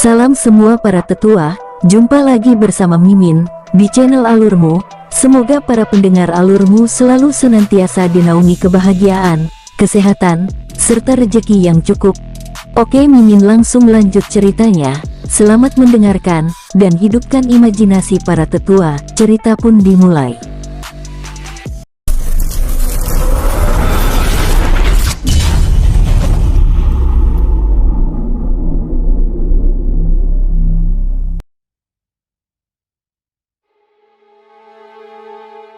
Salam semua para tetua, jumpa lagi bersama Mimin di channel Alurmu. Semoga para pendengar Alurmu selalu senantiasa dinaungi kebahagiaan, kesehatan, serta rezeki yang cukup. Oke, Mimin langsung lanjut ceritanya. Selamat mendengarkan dan hidupkan imajinasi para tetua. Cerita pun dimulai.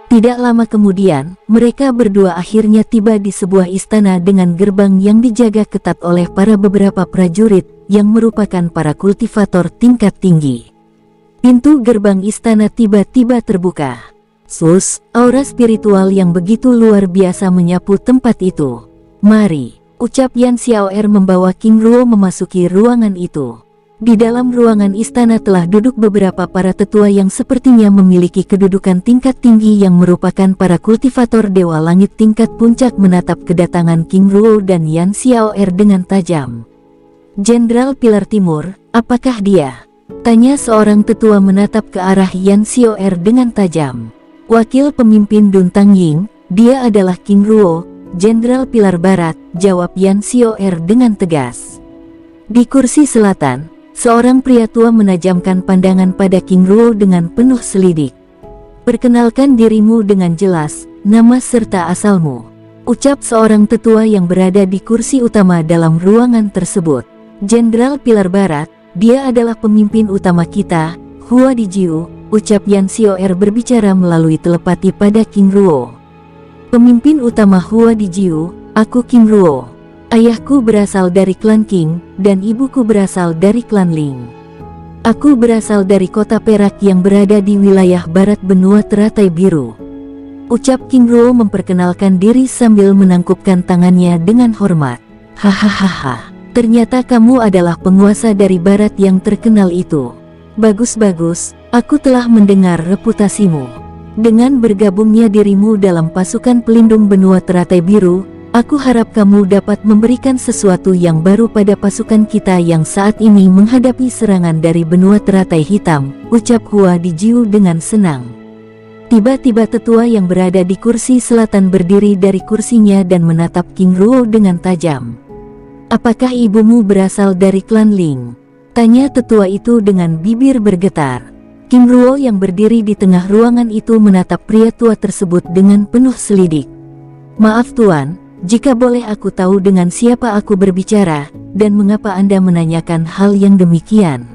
Tidak lama kemudian, mereka berdua akhirnya tiba di sebuah istana dengan gerbang yang dijaga ketat oleh beberapa prajurit yang merupakan para kultivator tingkat tinggi. Pintu gerbang istana tiba-tiba terbuka. Aura spiritual yang begitu luar biasa menyapu tempat itu. "Mari," ucap Yan Xiaoer membawa King Ruo memasuki ruangan itu. Di dalam ruangan istana telah duduk beberapa para tetua yang sepertinya memiliki kedudukan tingkat tinggi yang merupakan para kultivator Dewa Langit tingkat puncak menatap kedatangan King Ruo dan Yan Xiaoer dengan tajam. "Jenderal Pilar Timur, apakah dia?" tanya seorang tetua menatap ke arah Yan Xiaoer dengan tajam. "Wakil pemimpin Duntang Ying, dia adalah King Ruo, Jenderal Pilar Barat," jawab Yan Xiaoer dengan tegas. Di kursi selatan, seorang pria tua menajamkan pandangan pada King Ruo dengan penuh selidik. "Perkenalkan dirimu dengan jelas, nama serta asalmu," ucap seorang tetua yang berada di kursi utama dalam ruangan tersebut. "Jenderal Pilar Barat, dia adalah pemimpin utama kita, Hua Dijiu," ucap Yan Xiaoer berbicara melalui telepati pada King Ruo. "Pemimpin utama Hua Dijiu, aku King Ruo. Ayahku berasal dari klan King, dan ibuku berasal dari klan Ling. Aku berasal dari kota Perak yang berada di wilayah barat benua teratai biru," ucap King Ruo memperkenalkan diri sambil menangkupkan tangannya dengan hormat. "Hahaha, ternyata kamu adalah penguasa dari barat yang terkenal itu. Bagus-bagus, aku telah mendengar reputasimu. Dengan bergabungnya dirimu dalam pasukan pelindung benua teratai biru, aku harap kamu dapat memberikan sesuatu yang baru pada pasukan kita yang saat ini menghadapi serangan dari benua teratai hitam," ucap Hua Dijiu dengan senang. Tiba-tiba tetua yang berada di kursi selatan berdiri dari kursinya dan menatap King Ruo dengan tajam. "Apakah ibumu berasal dari klan Ling?" tanya tetua itu dengan bibir bergetar. King Ruo yang berdiri di tengah ruangan itu menatap pria tua tersebut dengan penuh selidik. "Maaf Tuan, jika boleh aku tahu dengan siapa aku berbicara, dan mengapa Anda menanyakan hal yang demikian?"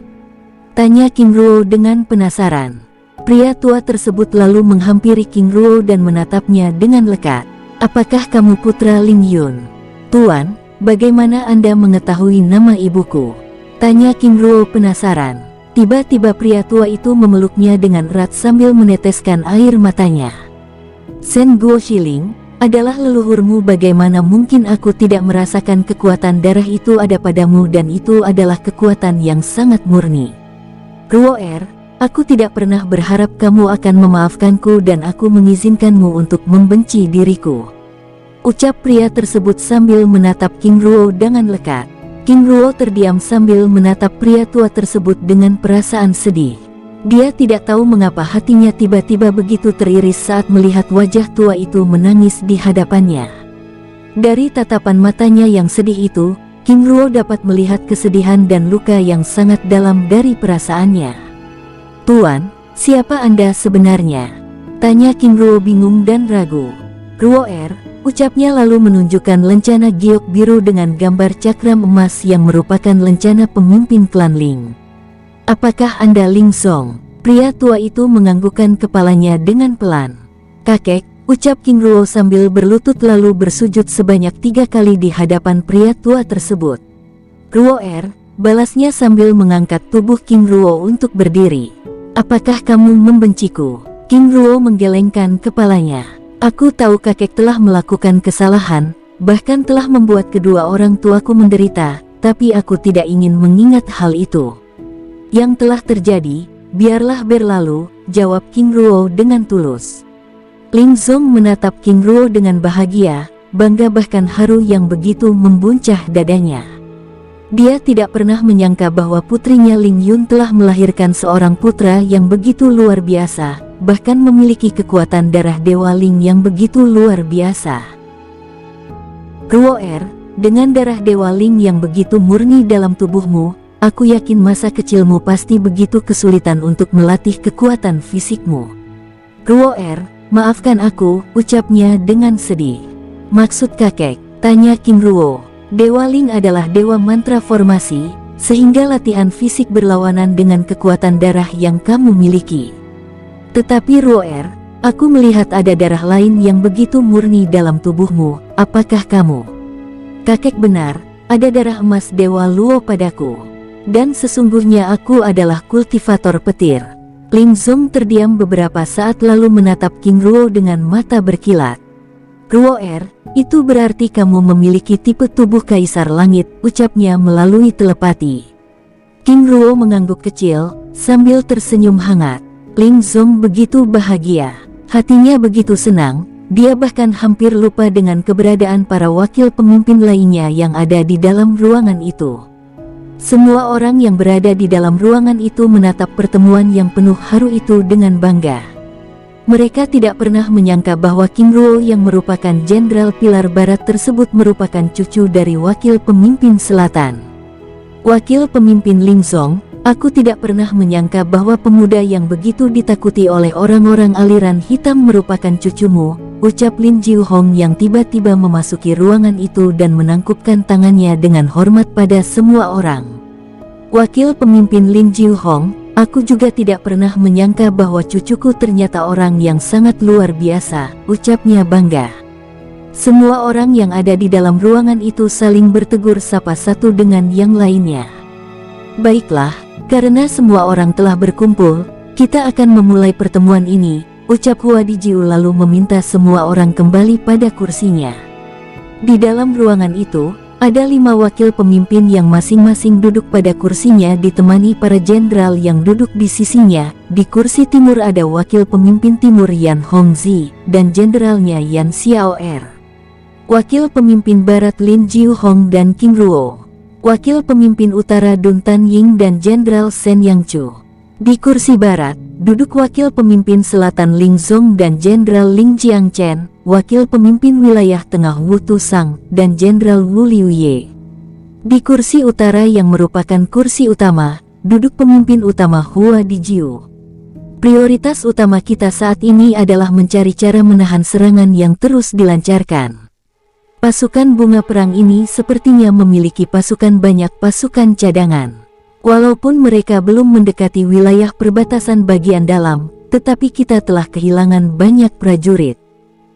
tanya King Ruo dengan penasaran. Pria tua tersebut lalu menghampiri King Ruo dan menatapnya dengan lekat. "Apakah kamu putra Ling Yun?" "Tuan, bagaimana Anda mengetahui nama ibuku?" tanya King Ruo penasaran. Tiba-tiba pria tua itu memeluknya dengan erat sambil meneteskan air matanya. "Shen Guo Shiling adalah leluhurmu, bagaimana mungkin aku tidak merasakan kekuatan darah itu ada padamu, dan itu adalah kekuatan yang sangat murni. Ruoer, aku tidak pernah berharap kamu akan memaafkanku dan aku mengizinkanmu untuk membenci diriku," ucap pria tersebut sambil menatap King Ruo dengan lekat. King Ruo terdiam sambil menatap pria tua tersebut dengan perasaan sedih. Dia tidak tahu mengapa hatinya tiba-tiba begitu teriris saat melihat wajah tua itu menangis di hadapannya. Dari tatapan matanya yang sedih itu, King Ruo dapat melihat kesedihan dan luka yang sangat dalam dari perasaannya. "Tuan, siapa Anda sebenarnya?" tanya King Ruo bingung dan ragu. "Ruoer," ucapnya lalu menunjukkan lencana giok biru dengan gambar cakram emas yang merupakan lencana pemimpin klan Ling. "Apakah Anda Ling Song?" Pria tua itu menganggukkan kepalanya dengan pelan. "Kakek," ucap King Ruo sambil berlutut lalu bersujud sebanyak 3 kali di hadapan pria tua tersebut. "Ruoer," balasnya sambil mengangkat tubuh King Ruo untuk berdiri. "Apakah kamu membenciku?" King Ruo menggelengkan kepalanya. "Aku tahu kakek telah melakukan kesalahan, bahkan telah membuat kedua orang tuaku menderita, tapi aku tidak ingin mengingat hal itu. Yang telah terjadi, biarlah berlalu," jawab King Ruo dengan tulus. Ling Zong menatap King Ruo dengan bahagia, bangga bahkan haru yang begitu membuncah dadanya. Dia tidak pernah menyangka bahwa putrinya Ling Yun telah melahirkan seorang putra yang begitu luar biasa, bahkan memiliki kekuatan darah Dewa Ling yang begitu luar biasa. Ruoer, dengan darah Dewa Ling yang begitu murni dalam tubuhmu, aku yakin masa kecilmu pasti begitu kesulitan untuk melatih kekuatan fisikmu. Ruoer, maafkan aku, ucapnya dengan sedih. Maksud kakek? Tanya King Ruo. Dewa Ling adalah dewa mantra formasi, sehingga latihan fisik berlawanan dengan kekuatan darah yang kamu miliki. Tetapi Ruoer, aku melihat ada darah lain yang begitu murni dalam tubuhmu, apakah kamu? Kakek benar, ada darah emas Dewa Luo padaku. Dan sesungguhnya aku adalah kultivator petir. Ling Zong terdiam beberapa saat lalu menatap King Ruo dengan mata berkilat. Ruoer, itu berarti kamu memiliki tipe tubuh Kaisar Langit, ucapnya melalui telepati. King Ruo mengangguk kecil, sambil tersenyum hangat. Ling Zong begitu bahagia. Hatinya begitu senang, dia bahkan hampir lupa dengan keberadaan para wakil pemimpin lainnya yang ada di dalam ruangan itu. Semua orang yang berada di dalam ruangan itu menatap pertemuan yang penuh haru itu dengan bangga. Mereka tidak pernah menyangka bahwa King Ruo yang merupakan Jenderal Pilar Barat tersebut merupakan cucu dari wakil pemimpin selatan. Wakil pemimpin Ling Zong, aku tidak pernah menyangka bahwa pemuda yang begitu ditakuti oleh orang-orang aliran hitam merupakan cucumu, ucap Lin Jiuhong yang tiba-tiba memasuki ruangan itu dan menangkupkan tangannya dengan hormat pada semua orang. Wakil pemimpin Lin Jiuhong, aku juga tidak pernah menyangka bahwa cucuku ternyata orang yang sangat luar biasa, ucapnya bangga. Semua orang yang ada di dalam ruangan itu saling bertegur sapa satu dengan yang lainnya. Baiklah, karena semua orang telah berkumpul, kita akan memulai pertemuan ini, ucap Hua Dijiu lalu meminta semua orang kembali pada kursinya. Di dalam ruangan itu, ada 5 wakil pemimpin yang masing-masing duduk pada kursinya ditemani para jenderal yang duduk di sisinya. Di kursi timur ada wakil pemimpin timur Yan Hongzi dan jenderalnya Yan Xiaoer. Wakil pemimpin barat Lin Jiuhong dan King Ruo. Wakil pemimpin utara Dun Tan Ying dan jenderal Shen Yangchu. Di kursi barat, duduk wakil pemimpin selatan Ling Zong dan jenderal Ling Jiangchen, wakil pemimpin wilayah tengah Wu Tusang, dan jenderal Wu Liuye. Di kursi utara yang merupakan kursi utama, duduk pemimpin utama Hua Dijiu. Prioritas utama kita saat ini adalah mencari cara menahan serangan yang terus dilancarkan. Pasukan bunga perang ini sepertinya memiliki banyak pasukan cadangan. Walaupun mereka belum mendekati wilayah perbatasan bagian dalam, tetapi kita telah kehilangan banyak prajurit.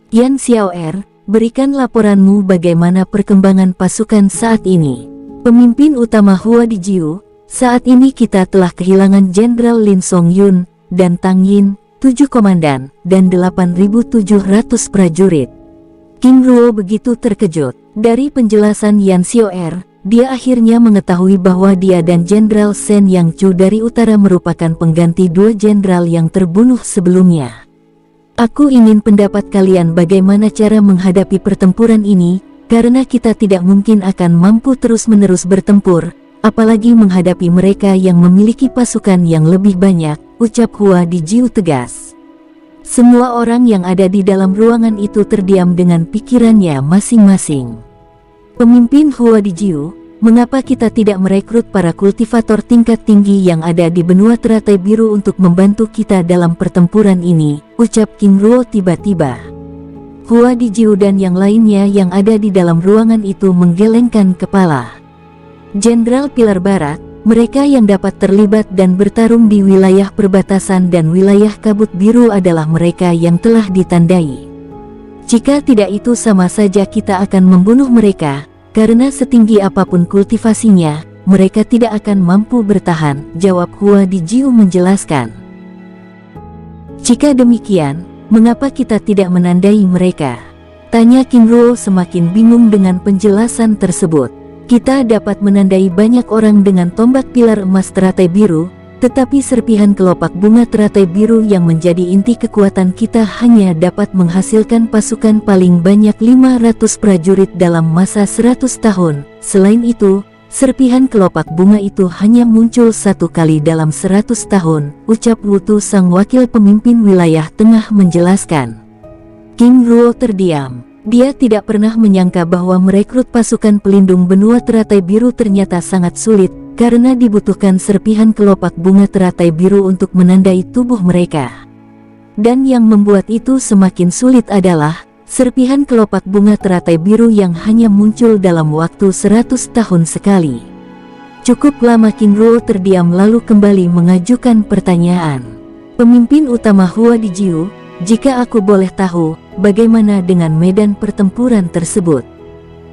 Yan Xiaoer, berikan laporanmu bagaimana perkembangan pasukan saat ini. Pemimpin utama Hua Dijiu, saat ini kita telah kehilangan Jenderal Lin Song Yun dan Tang Yin, 7 komandan, dan 8.700 prajurit. King Ruo begitu terkejut. Dari penjelasan Yan Xiaoer, dia akhirnya mengetahui bahwa dia dan Jenderal Shen Yangchu dari utara merupakan pengganti 2 jenderal yang terbunuh sebelumnya. Aku ingin pendapat kalian bagaimana cara menghadapi pertempuran ini, karena kita tidak mungkin akan mampu terus-menerus bertempur, apalagi menghadapi mereka yang memiliki pasukan yang lebih banyak, ucap Hua Dijiu tegas. Semua orang yang ada di dalam ruangan itu terdiam dengan pikirannya masing-masing. Pemimpin Hua Dijiu, mengapa kita tidak merekrut para kultivator tingkat tinggi yang ada di benua teratai biru untuk membantu kita dalam pertempuran ini, ucap King Ruo tiba-tiba. Hua Dijiu dan yang lainnya yang ada di dalam ruangan itu menggelengkan kepala. Jenderal Pilar Barat, mereka yang dapat terlibat dan bertarung di wilayah perbatasan dan wilayah kabut biru adalah mereka yang telah ditandai. Jika tidak itu sama saja kita akan membunuh mereka, karena setinggi apapun kultivasinya, mereka tidak akan mampu bertahan, jawab Hua Dijiu menjelaskan. Jika demikian, mengapa kita tidak menandai mereka? Tanya King Ruo semakin bingung dengan penjelasan tersebut. Kita dapat menandai banyak orang dengan tombak pilar emas teratai biru, tetapi serpihan kelopak bunga teratai biru yang menjadi inti kekuatan kita hanya dapat menghasilkan pasukan paling banyak 500 prajurit dalam masa 100 tahun. Selain itu, Serpihan kelopak bunga itu hanya muncul satu kali dalam 100 tahun, ucap Wutu sang wakil pemimpin wilayah tengah menjelaskan. King Ruo terdiam. Dia tidak pernah menyangka bahwa merekrut pasukan pelindung benua teratai biru ternyata sangat sulit, karena dibutuhkan serpihan kelopak bunga teratai biru untuk menandai tubuh mereka. Dan yang membuat itu semakin sulit adalah serpihan kelopak bunga teratai biru yang hanya muncul dalam waktu 100 tahun sekali. Cukup lama King Ruo terdiam lalu kembali mengajukan pertanyaan. Pemimpin utama Hua Dijiu, jika aku boleh tahu, bagaimana dengan medan pertempuran tersebut?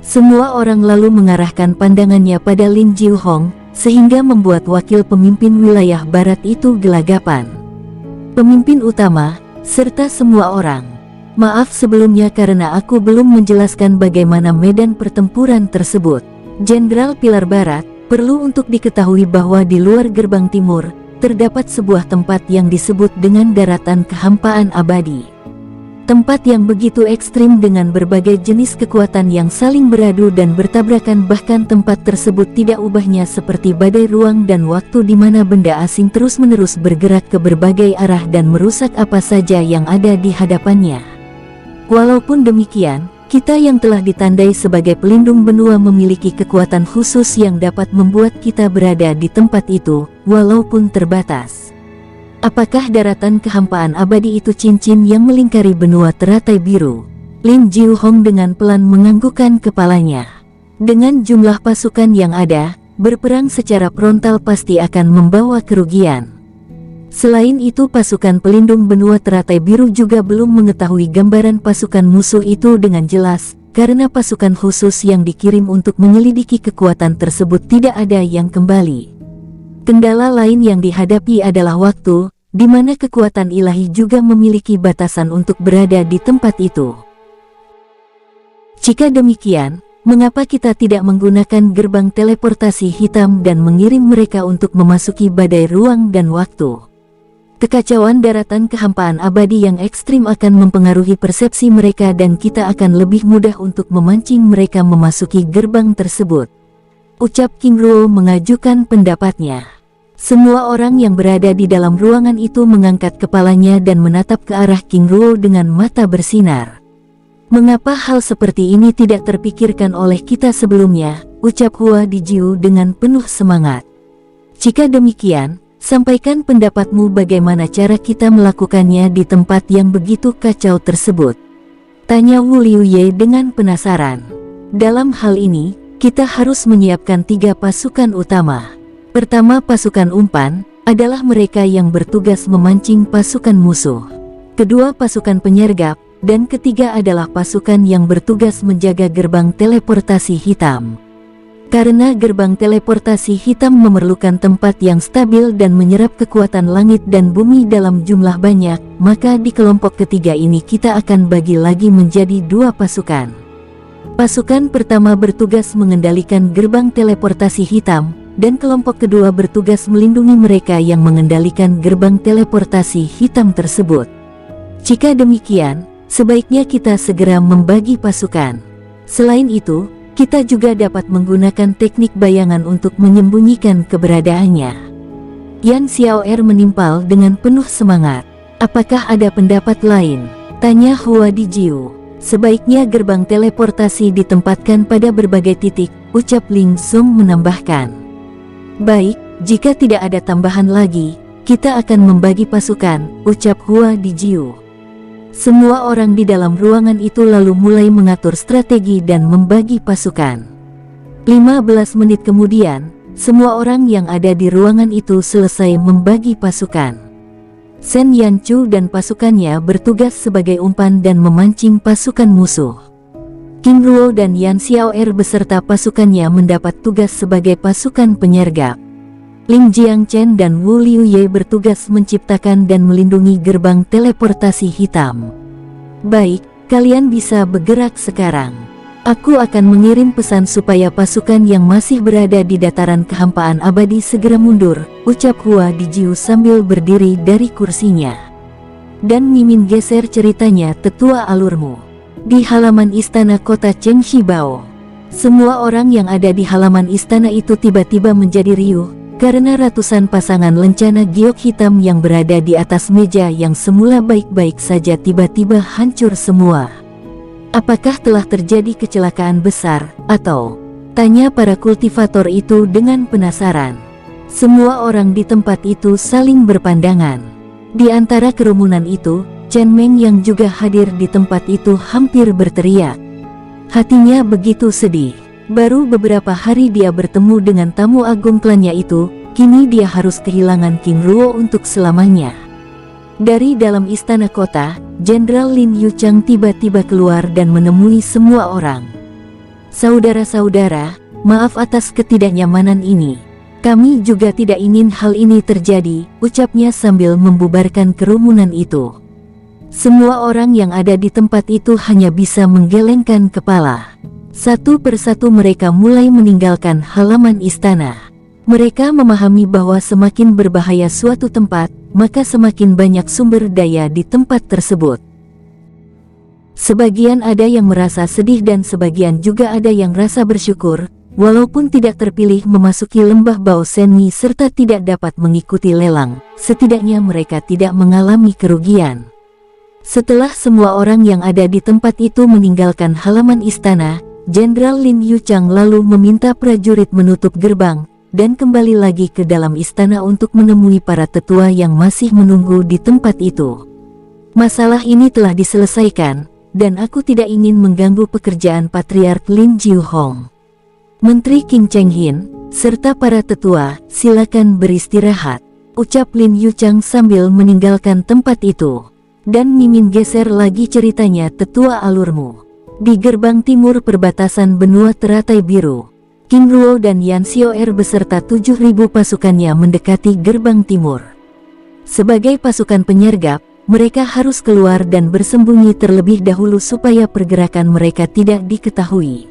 Semua orang lalu mengarahkan pandangannya pada Lin Jiuhong, sehingga membuat wakil pemimpin wilayah barat itu gelagapan. Pemimpin utama, serta semua orang. Maaf sebelumnya karena aku belum menjelaskan bagaimana medan pertempuran tersebut. Jenderal Pilar Barat, perlu untuk diketahui bahwa di luar gerbang timur, terdapat sebuah tempat yang disebut dengan daratan kehampaan abadi. Tempat yang begitu ekstrim dengan berbagai jenis kekuatan yang saling beradu dan bertabrakan, bahkan tempat tersebut tidak ubahnya seperti badai ruang dan waktu di mana benda asing terus-menerus bergerak ke berbagai arah dan merusak apa saja yang ada di hadapannya. Walaupun demikian, kita yang telah ditandai sebagai pelindung benua memiliki kekuatan khusus yang dapat membuat kita berada di tempat itu, walaupun terbatas. Apakah daratan kehampaan abadi itu cincin yang melingkari benua teratai biru? Lin Jiuhong dengan pelan menganggukkan kepalanya. Dengan jumlah pasukan yang ada, berperang secara frontal pasti akan membawa kerugian. Selain itu pasukan pelindung benua teratai biru juga belum mengetahui gambaran pasukan musuh itu dengan jelas, karena pasukan khusus yang dikirim untuk menyelidiki kekuatan tersebut tidak ada yang kembali. Kendala lain yang dihadapi adalah waktu, di mana kekuatan ilahi juga memiliki batasan untuk berada di tempat itu. Jika demikian, mengapa kita tidak menggunakan gerbang teleportasi hitam dan mengirim mereka untuk memasuki badai ruang dan waktu? Kekacauan daratan kehampaan abadi yang ekstrim akan mempengaruhi persepsi mereka dan kita akan lebih mudah untuk memancing mereka memasuki gerbang tersebut. Ucap King Ruo mengajukan pendapatnya. Semua orang yang berada di dalam ruangan itu mengangkat kepalanya dan menatap ke arah King Ruo dengan mata bersinar. Mengapa hal seperti ini tidak terpikirkan oleh kita sebelumnya? Ucap Hua Dijiu dengan penuh semangat. Jika demikian, sampaikan pendapatmu bagaimana cara kita melakukannya di tempat yang begitu kacau tersebut. Tanya Wu Liuye dengan penasaran. Dalam hal ini, kita harus menyiapkan 3 pasukan utama. Pertama, pasukan umpan, adalah mereka yang bertugas memancing pasukan musuh. Kedua, pasukan penyergap, dan ketiga adalah pasukan yang bertugas menjaga gerbang teleportasi hitam. Karena gerbang teleportasi hitam memerlukan tempat yang stabil dan menyerap kekuatan langit dan bumi dalam jumlah banyak, maka di kelompok ketiga ini kita akan bagi lagi menjadi 2 pasukan. Pasukan pertama bertugas mengendalikan gerbang teleportasi hitam, dan kelompok kedua bertugas melindungi mereka yang mengendalikan gerbang teleportasi hitam tersebut. Jika demikian, sebaiknya kita segera membagi pasukan. Selain itu, kita juga dapat menggunakan teknik bayangan untuk menyembunyikan keberadaannya. Yan Xiaoer menimpal dengan penuh semangat. Apakah ada pendapat lain? Tanya Hua Dijiu. Sebaiknya gerbang teleportasi ditempatkan pada berbagai titik, ucap Ling Zong menambahkan. Baik, jika tidak ada tambahan lagi, kita akan membagi pasukan, ucap Hua Dijiu. Semua orang di dalam ruangan itu lalu mulai mengatur strategi dan membagi pasukan. 15 menit kemudian, semua orang yang ada di ruangan itu selesai membagi pasukan. Sen Yanchu dan pasukannya bertugas sebagai umpan dan memancing pasukan musuh. King Ruo dan Yan Xiaoer beserta pasukannya mendapat tugas sebagai pasukan penyergap. Ling Jiangchen dan Wu Liuye bertugas menciptakan dan melindungi gerbang teleportasi hitam. Baik, kalian bisa bergerak sekarang. Aku akan mengirim pesan supaya pasukan yang masih berada di dataran kehampaan abadi segera mundur, ucap Hua Dijiu sambil berdiri dari kursinya. Dan Mimin geser ceritanya tetua alurmu. Di halaman istana kota Chengxibao. Semua orang yang ada di halaman istana itu tiba-tiba menjadi riuh, karena ratusan pasangan lencana giok hitam yang berada di atas meja yang semula baik-baik saja tiba-tiba hancur semua. Apakah telah terjadi kecelakaan besar, atau? Tanya para kultivator itu dengan penasaran. Semua orang di tempat itu saling berpandangan. Di antara kerumunan itu, Chen Meng yang juga hadir di tempat itu hampir berteriak. Hatinya begitu sedih. Baru beberapa hari dia bertemu dengan tamu agung klannya itu, kini dia harus kehilangan King Ruo untuk selamanya. Dari dalam istana kota, Jenderal Lin Yuchang tiba-tiba keluar dan menemui semua orang. Saudara-saudara, maaf atas ketidaknyamanan ini. Kami juga tidak ingin hal ini terjadi, ucapnya sambil membubarkan kerumunan itu. Semua orang yang ada di tempat itu hanya bisa menggelengkan kepala. Satu persatu mereka mulai meninggalkan halaman istana. Mereka memahami bahwa semakin berbahaya suatu tempat, maka semakin banyak sumber daya di tempat tersebut. Sebagian ada yang merasa sedih dan sebagian juga ada yang rasa bersyukur, walaupun tidak terpilih memasuki lembah Bao Senmi serta tidak dapat mengikuti lelang, setidaknya mereka tidak mengalami kerugian. Setelah semua orang yang ada di tempat itu meninggalkan halaman istana, Jenderal Lin Yuchang lalu meminta prajurit menutup gerbang, dan kembali lagi ke dalam istana untuk menemui para tetua yang masih menunggu di tempat itu. Masalah ini telah diselesaikan, dan aku tidak ingin mengganggu pekerjaan Patriark Lin Jiuhong. Menteri Qing Chenghin, serta para tetua, silakan beristirahat, ucap Lin Yuchang sambil meninggalkan tempat itu. Dan mimin geser lagi ceritanya tetua alurmu. Di gerbang timur perbatasan benua teratai biru, King Ruo dan Yan Xiaoer beserta 7.000 pasukannya mendekati gerbang timur. Sebagai pasukan penyergap, mereka harus keluar dan bersembunyi terlebih dahulu supaya pergerakan mereka tidak diketahui.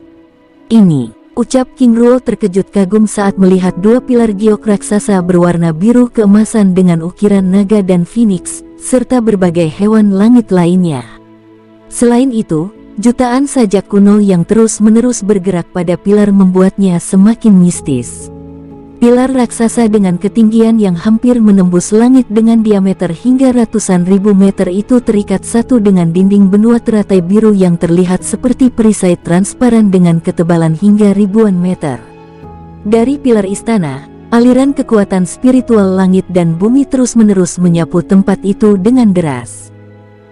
Ini, ucap King Ruo terkejut kagum saat melihat dua pilar giok raksasa berwarna biru keemasan dengan ukiran naga dan phoenix, serta berbagai hewan langit lainnya. Selain itu, jutaan sajak kuno yang terus-menerus bergerak pada pilar membuatnya semakin mistis. Pilar raksasa dengan ketinggian yang hampir menembus langit dengan diameter hingga ratusan ribu meter itu terikat satu dengan dinding benua teratai biru yang terlihat seperti perisai transparan dengan ketebalan hingga ribuan meter. Dari pilar istana, aliran kekuatan spiritual langit dan bumi terus-menerus menyapu tempat itu dengan deras.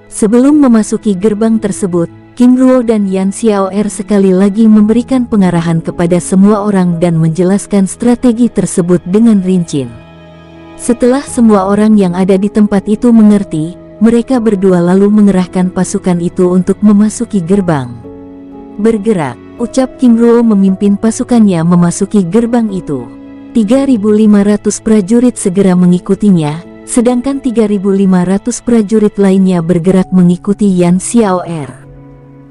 Sebelum memasuki gerbang tersebut, King Ruo dan Yan Xiaoer sekali lagi memberikan pengarahan kepada semua orang dan menjelaskan strategi tersebut dengan rinci. Setelah semua orang yang ada di tempat itu mengerti, mereka berdua lalu mengerahkan pasukan itu untuk memasuki gerbang. Bergerak, ucap King Ruo memimpin pasukannya memasuki gerbang itu. 3.500 prajurit segera mengikutinya, sedangkan 3.500 prajurit lainnya bergerak mengikuti Yan Xiaoer.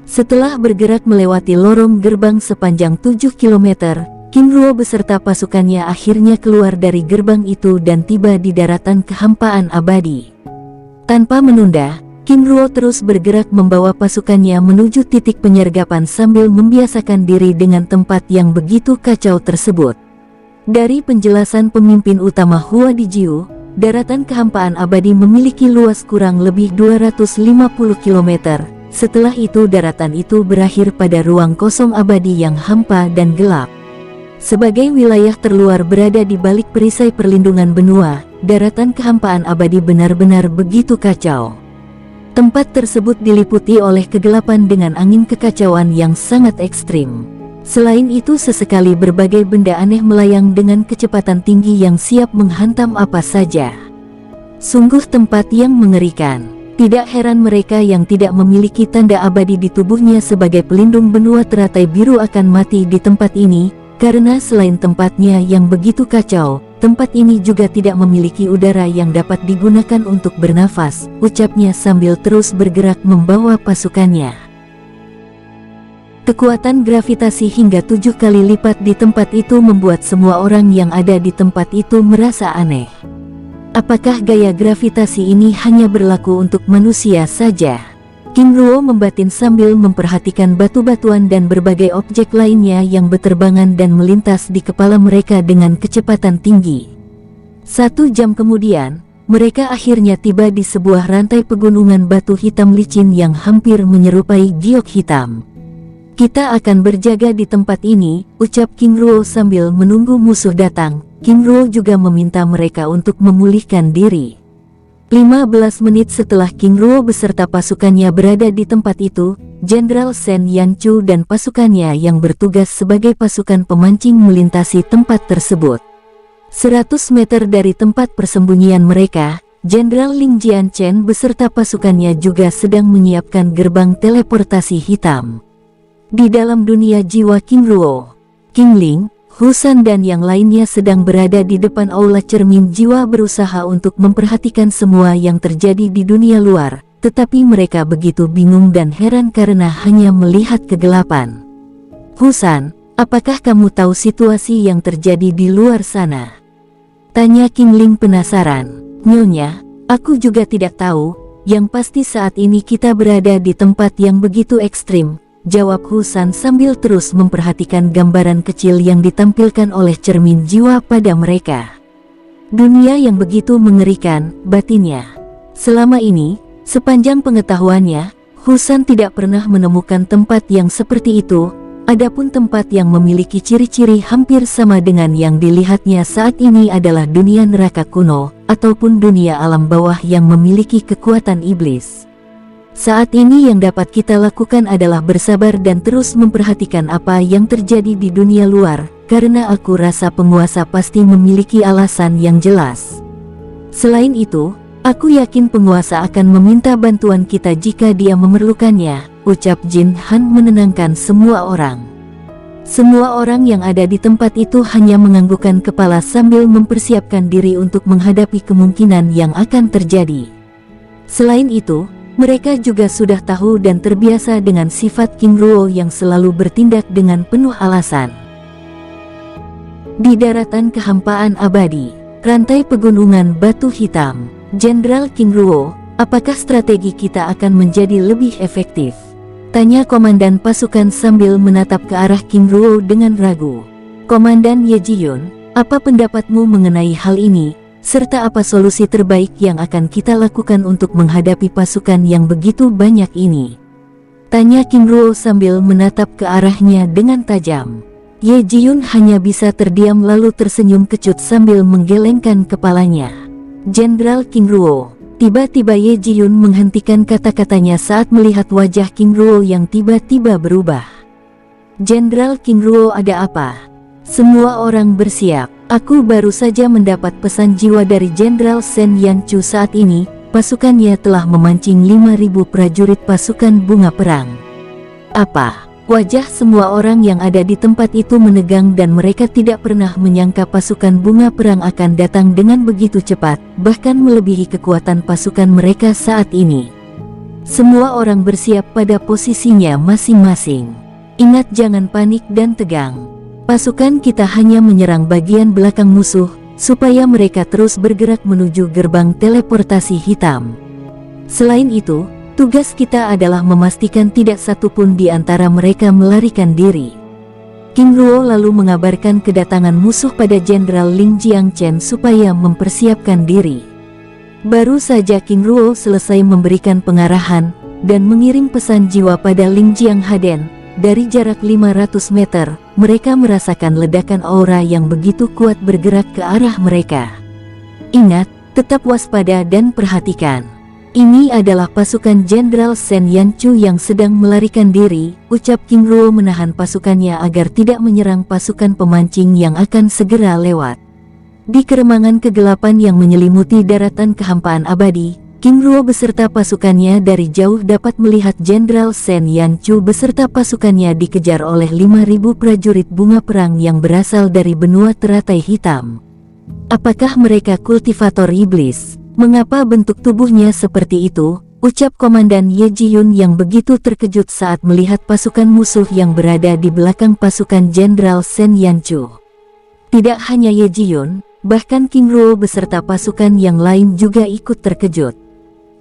Setelah bergerak melewati lorong gerbang sepanjang 7 km, King Ruo beserta pasukannya akhirnya keluar dari gerbang itu dan tiba di daratan kehampaan abadi. Tanpa menunda, King Ruo terus bergerak membawa pasukannya menuju titik penyergapan sambil membiasakan diri dengan tempat yang begitu kacau tersebut. Dari penjelasan pemimpin utama Hua Dijiu, daratan kehampaan abadi memiliki luas kurang lebih 250 km. Setelah itu daratan itu berakhir pada ruang kosong abadi yang hampa dan gelap. Sebagai wilayah terluar berada di balik perisai perlindungan benua, daratan kehampaan abadi benar-benar begitu kacau. Tempat tersebut diliputi oleh kegelapan dengan angin kekacauan yang sangat ekstrim. Selain itu sesekali berbagai benda aneh melayang dengan kecepatan tinggi yang siap menghantam apa saja. Sungguh tempat yang mengerikan. Tidak heran mereka yang tidak memiliki tanda abadi di tubuhnya sebagai pelindung benua teratai biru akan mati di tempat ini, karena selain tempatnya yang begitu kacau, tempat ini juga tidak memiliki udara yang dapat digunakan untuk bernafas, ucapnya sambil terus bergerak membawa pasukannya. Kekuatan gravitasi hingga 7 kali lipat di tempat itu membuat semua orang yang ada di tempat itu merasa aneh. Apakah gaya gravitasi ini hanya berlaku untuk manusia saja? King Ruo membatin sambil memperhatikan batu-batuan dan berbagai objek lainnya yang berterbangan dan melintas di kepala mereka dengan kecepatan tinggi. 1 jam kemudian, mereka akhirnya tiba di sebuah rantai pegunungan batu hitam licin yang hampir menyerupai giok hitam. Kita akan berjaga di tempat ini, ucap King Ruo sambil menunggu musuh datang. King Ruo juga meminta mereka untuk memulihkan diri. 15 menit setelah King Ruo beserta pasukannya berada di tempat itu, Jenderal Sen Yanchu dan pasukannya yang bertugas sebagai pasukan pemancing melintasi tempat tersebut. 100 meter dari tempat persembunyian mereka, Jenderal Ling Jianchen beserta pasukannya juga sedang menyiapkan gerbang teleportasi hitam. Di dalam dunia jiwa King Ruo, King Ling, Husan dan yang lainnya sedang berada di depan aula cermin jiwa berusaha untuk memperhatikan semua yang terjadi di dunia luar, tetapi mereka begitu bingung dan heran karena hanya melihat kegelapan. Husan, apakah kamu tahu situasi yang terjadi di luar sana? Tanya King Ling penasaran. Nyonya, aku juga tidak tahu, yang pasti saat ini kita berada di tempat yang begitu ekstrim, jawab Husan sambil terus memperhatikan gambaran kecil yang ditampilkan oleh cermin jiwa pada mereka. Dunia yang begitu mengerikan, batinnya. Selama ini, sepanjang pengetahuannya, Husan tidak pernah menemukan tempat yang seperti itu. Adapun tempat yang memiliki ciri-ciri hampir sama dengan yang dilihatnya saat ini adalah dunia neraka kuno, ataupun dunia alam bawah yang memiliki kekuatan iblis. Saat ini yang dapat kita lakukan adalah bersabar dan terus memperhatikan apa yang terjadi di dunia luar, karena aku rasa penguasa pasti memiliki alasan yang jelas. Selain itu, aku yakin penguasa akan meminta bantuan kita jika dia memerlukannya, ucap Jin Han menenangkan semua orang. Semua orang yang ada di tempat itu hanya menganggukkan kepala sambil mempersiapkan diri untuk menghadapi kemungkinan yang akan terjadi. Selain itu, mereka juga sudah tahu dan terbiasa dengan sifat King Ruo yang selalu bertindak dengan penuh alasan. Di daratan kehampaan abadi, rantai pegunungan batu hitam, Jenderal King Ruo, apakah strategi kita akan menjadi lebih efektif? Tanya komandan pasukan sambil menatap ke arah King Ruo dengan ragu. Komandan Ye Ji-yun, apa pendapatmu mengenai hal ini? Serta apa solusi terbaik yang akan kita lakukan untuk menghadapi pasukan yang begitu banyak ini? Tanya King Ruo sambil menatap ke arahnya dengan tajam. Ye Ji-yun hanya bisa terdiam lalu tersenyum kecut sambil menggelengkan kepalanya. Jenderal King Ruo, tiba-tiba Ye Ji-yun menghentikan kata-katanya saat melihat wajah King Ruo yang tiba-tiba berubah. Jenderal King Ruo, ada apa? Semua orang bersiap. Aku baru saja mendapat pesan jiwa dari Jenderal Sen Yanchu saat ini, pasukannya telah memancing 5.000 prajurit pasukan bunga perang. Apa? Wajah semua orang yang ada di tempat itu menegang dan mereka tidak pernah menyangka pasukan bunga perang akan datang dengan begitu cepat, bahkan melebihi kekuatan pasukan mereka saat ini. Semua orang bersiap pada posisinya masing-masing. Ingat, jangan panik dan tegang. Pasukan kita hanya menyerang bagian belakang musuh, supaya mereka terus bergerak menuju gerbang teleportasi hitam. Selain itu, tugas kita adalah memastikan tidak satupun di antara mereka melarikan diri. King Ruo lalu mengabarkan kedatangan musuh pada Jenderal Ling Jianchen supaya mempersiapkan diri. Baru saja King Ruo selesai memberikan pengarahan dan mengirim pesan jiwa pada Ling Jianghaden. Dari jarak 500 meter, mereka merasakan ledakan aura yang begitu kuat bergerak ke arah mereka. Ingat, tetap waspada dan perhatikan. Ini adalah pasukan Jenderal Sen Yanchu yang sedang melarikan diri, ucap King Ruo menahan pasukannya agar tidak menyerang pasukan pemancing yang akan segera lewat. Di keremangan kegelapan yang menyelimuti daratan kehampaan abadi, King Ruo beserta pasukannya dari jauh dapat melihat Jenderal Sen Yanchu beserta pasukannya dikejar oleh 5.000 prajurit bunga perang yang berasal dari benua teratai hitam. Apakah mereka kultivator iblis? Mengapa bentuk tubuhnya seperti itu? Ucap Komandan Ye Ji-yun yang begitu terkejut saat melihat pasukan musuh yang berada di belakang pasukan Jenderal Sen Yanchu. Tidak hanya Ye Ji-yun, bahkan King Ruo beserta pasukan yang lain juga ikut terkejut.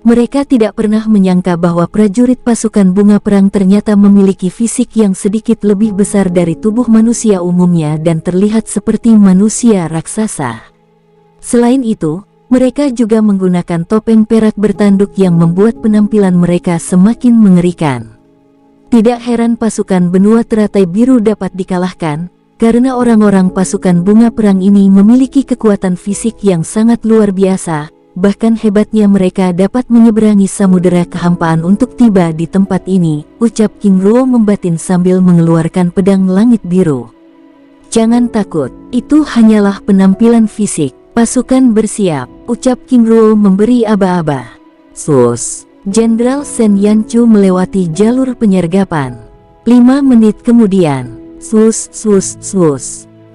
Mereka tidak pernah menyangka bahwa prajurit pasukan bunga perang ternyata memiliki fisik yang sedikit lebih besar dari tubuh manusia umumnya dan terlihat seperti manusia raksasa. Selain itu, mereka juga menggunakan topeng perak bertanduk yang membuat penampilan mereka semakin mengerikan. Tidak heran pasukan benua teratai biru dapat dikalahkan, karena orang-orang pasukan bunga perang ini memiliki kekuatan fisik yang sangat luar biasa. Bahkan hebatnya mereka dapat menyeberangi samudera kehampaan untuk tiba di tempat ini, ucap King Ruo membatin sambil mengeluarkan pedang langit biru. Jangan takut, itu hanyalah penampilan fisik. Pasukan bersiap, ucap King Ruo memberi aba-aba. Sus, Jenderal Sen Yanchu melewati jalur penyergapan. 5 menit kemudian, sus.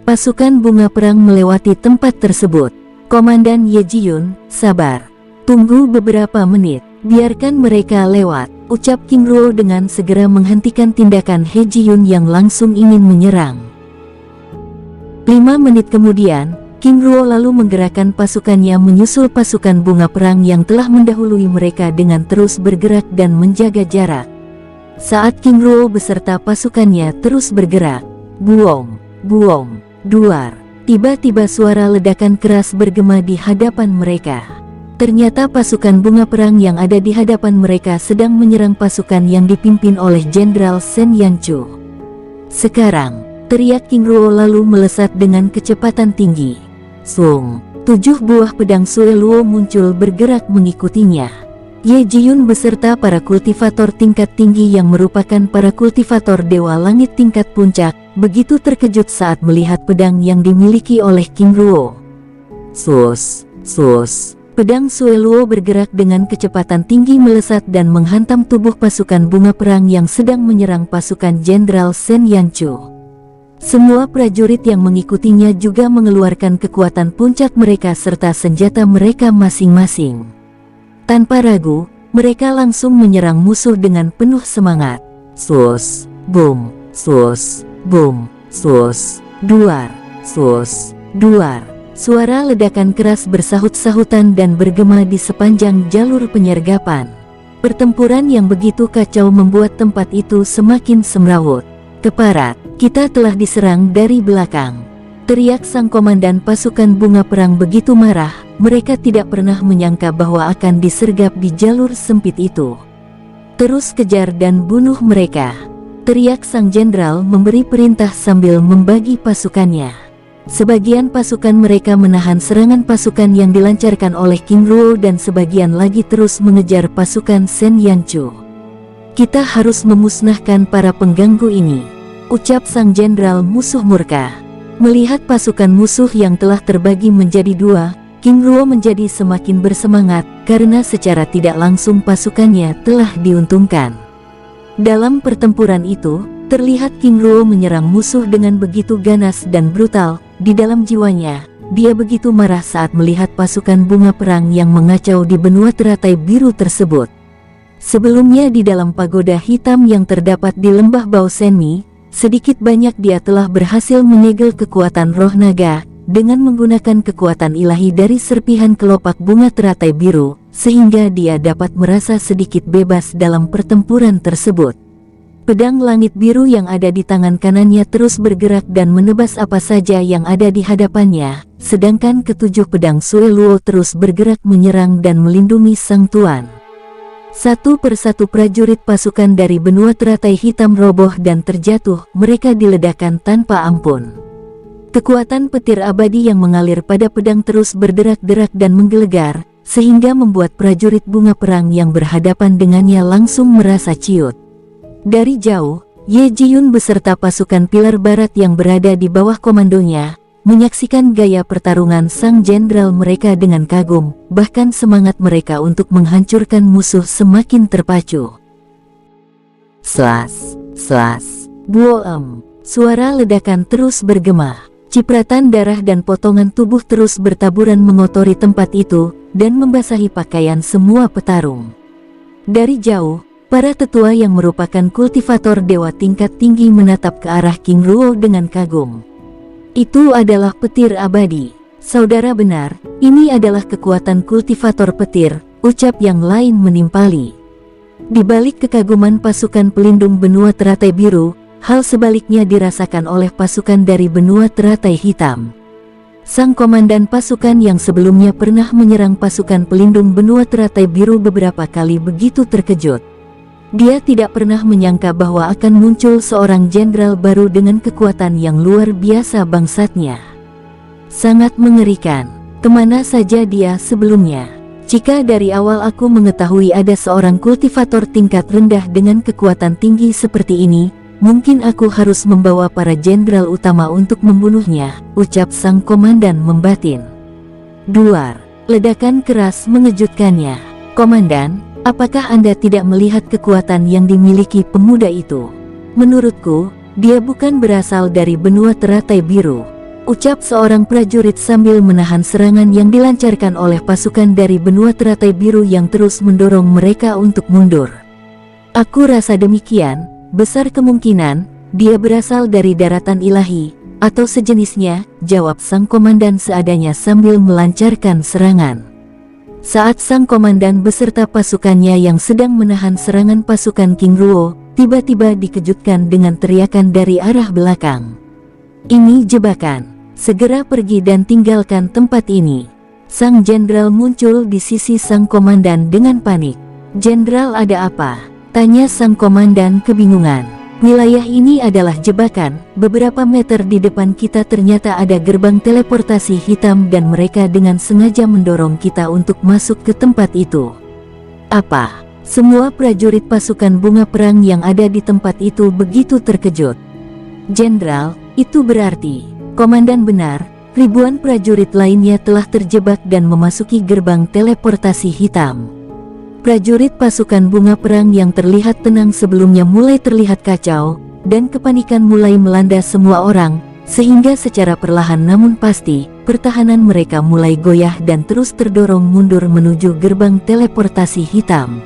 Pasukan bunga perang melewati tempat tersebut. Komandan Ye Ji-yun, sabar. Tunggu beberapa menit, biarkan mereka lewat, ucap King Ruo dengan segera menghentikan tindakan He Ji-yun yang langsung ingin menyerang. 5 menit kemudian, King Ruo lalu menggerakkan pasukannya menyusul pasukan bunga perang yang telah mendahului mereka dengan terus bergerak dan menjaga jarak. Saat King Ruo beserta pasukannya terus bergerak, buong, duar. Tiba-tiba suara ledakan keras bergema di hadapan mereka. Ternyata pasukan bunga perang yang ada di hadapan mereka sedang menyerang pasukan yang dipimpin oleh Jenderal Sen Yanchu. Sekarang, teriak King Ruo lalu melesat dengan kecepatan tinggi. Sung, 7 buah pedang Sue Luo muncul bergerak mengikutinya. Ye Ji-yun beserta para kultivator tingkat tinggi yang merupakan para kultivator Dewa Langit tingkat puncak, begitu terkejut saat melihat pedang yang dimiliki oleh King Ruo. Sus. Pedang Sue Luo bergerak dengan kecepatan tinggi melesat dan menghantam tubuh pasukan bunga perang yang sedang menyerang pasukan Jenderal Sen Yanchu. Semua prajurit yang mengikutinya juga mengeluarkan kekuatan puncak mereka serta senjata mereka masing-masing. Tanpa ragu, mereka langsung menyerang musuh dengan penuh semangat. Sus, boom, duar. Suara ledakan keras bersahut-sahutan dan bergema di sepanjang jalur penyergapan. Pertempuran yang begitu kacau membuat tempat itu semakin semrawut. Keparat, kita telah diserang dari belakang. Teriak sang komandan pasukan bunga perang begitu marah. Mereka tidak pernah menyangka bahwa akan disergap di jalur sempit itu. Terus kejar dan bunuh mereka, teriak sang jenderal memberi perintah sambil membagi pasukannya. Sebagian pasukan mereka menahan serangan pasukan yang dilancarkan oleh King Ruo dan sebagian lagi terus mengejar pasukan Sen Yanchu. Kita harus memusnahkan para pengganggu ini, ucap sang jenderal musuh murka. Melihat pasukan musuh yang telah terbagi menjadi 2, King Ruo menjadi semakin bersemangat karena secara tidak langsung pasukannya telah diuntungkan. Dalam pertempuran itu, terlihat King Ruo menyerang musuh dengan begitu ganas dan brutal. Di dalam jiwanya, dia begitu marah saat melihat pasukan bunga perang yang mengacau di benua teratai biru tersebut. Sebelumnya di dalam pagoda hitam yang terdapat di lembah Bao Senmi, sedikit banyak dia telah berhasil menyegel kekuatan roh naga dengan menggunakan kekuatan ilahi dari serpihan kelopak bunga teratai biru, sehingga dia dapat merasa sedikit bebas dalam pertempuran tersebut. Pedang langit biru yang ada di tangan kanannya terus bergerak dan menebas apa saja yang ada di hadapannya, sedangkan ketujuh pedang Sue Luo terus bergerak menyerang dan melindungi sang tuan. Satu persatu prajurit pasukan dari benua teratai hitam roboh dan terjatuh, mereka diledakkan tanpa ampun. Kekuatan petir abadi yang mengalir pada pedang terus berderak-derak dan menggelegar, sehingga membuat prajurit bunga perang yang berhadapan dengannya langsung merasa ciut. Dari jauh, Ye Ji-yun beserta pasukan pilar barat yang berada di bawah komandonya, menyaksikan gaya pertarungan sang jenderal mereka dengan kagum, bahkan semangat mereka untuk menghancurkan musuh semakin terpacu. Buoem, suara ledakan terus bergema. Cipratan darah dan potongan tubuh terus bertaburan mengotori tempat itu, dan membasahi pakaian semua petarung. Dari jauh, para tetua yang merupakan kultivator dewa tingkat tinggi menatap ke arah King Ruo dengan kagum. Itu adalah petir abadi. Saudara benar, ini adalah kekuatan kultivator petir, ucap yang lain menimpali. Di balik kekaguman pasukan pelindung benua teratai biru, hal sebaliknya dirasakan oleh pasukan dari benua teratai hitam. Sang komandan pasukan yang sebelumnya pernah menyerang pasukan pelindung benua teratai biru beberapa kali begitu terkejut. Dia tidak pernah menyangka bahwa akan muncul seorang jenderal baru dengan kekuatan yang luar biasa bangsatnya. Sangat mengerikan. Kemana saja dia sebelumnya? Jika dari awal aku mengetahui ada seorang kultivator tingkat rendah dengan kekuatan tinggi seperti ini, mungkin aku harus membawa para jenderal utama untuk membunuhnya, ucap sang komandan membatin. Duar, ledakan keras mengejutkannya. Komandan, apakah Anda tidak melihat kekuatan yang dimiliki pemuda itu? Menurutku, dia bukan berasal dari benua teratai biru, ucap seorang prajurit sambil menahan serangan yang dilancarkan oleh pasukan dari benua teratai biru yang terus mendorong mereka untuk mundur. Aku rasa demikian. Besar kemungkinan, dia berasal dari daratan ilahi, atau sejenisnya, jawab sang komandan seadanya sambil melancarkan serangan. Saat sang komandan beserta pasukannya yang sedang menahan serangan pasukan King Ruo, tiba-tiba dikejutkan dengan teriakan dari arah belakang. Ini jebakan, segera pergi dan tinggalkan tempat ini. Sang jenderal muncul di sisi sang komandan dengan panik. Jenderal, ada apa? Tanya sang komandan kebingungan. Wilayah ini adalah jebakan, beberapa meter di depan kita ternyata ada gerbang teleportasi hitam dan mereka dengan sengaja mendorong kita untuk masuk ke tempat itu. Apa? Semua prajurit pasukan bunga perang yang ada di tempat itu begitu terkejut. Jenderal, itu berarti, komandan benar, ribuan prajurit lainnya telah terjebak dan memasuki gerbang teleportasi hitam. Prajurit pasukan bunga perang yang terlihat tenang sebelumnya mulai terlihat kacau, dan kepanikan mulai melanda semua orang, sehingga secara perlahan namun pasti, pertahanan mereka mulai goyah dan terus terdorong mundur menuju gerbang teleportasi hitam.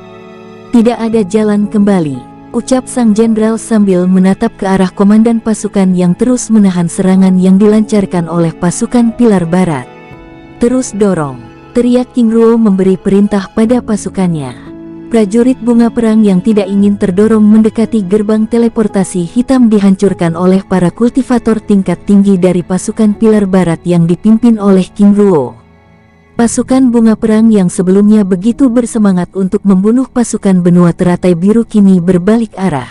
Tidak ada jalan kembali, ucap sang jenderal sambil menatap ke arah komandan pasukan yang terus menahan serangan yang dilancarkan oleh pasukan pilar barat. Terus dorong, teriak King Ruo memberi perintah pada pasukannya. Prajurit bunga perang yang tidak ingin terdorong mendekati gerbang teleportasi hitam dihancurkan oleh para kultivator tingkat tinggi dari pasukan pilar barat yang dipimpin oleh King Ruo. Pasukan bunga perang yang sebelumnya begitu bersemangat untuk membunuh pasukan benua teratai biru kini berbalik arah.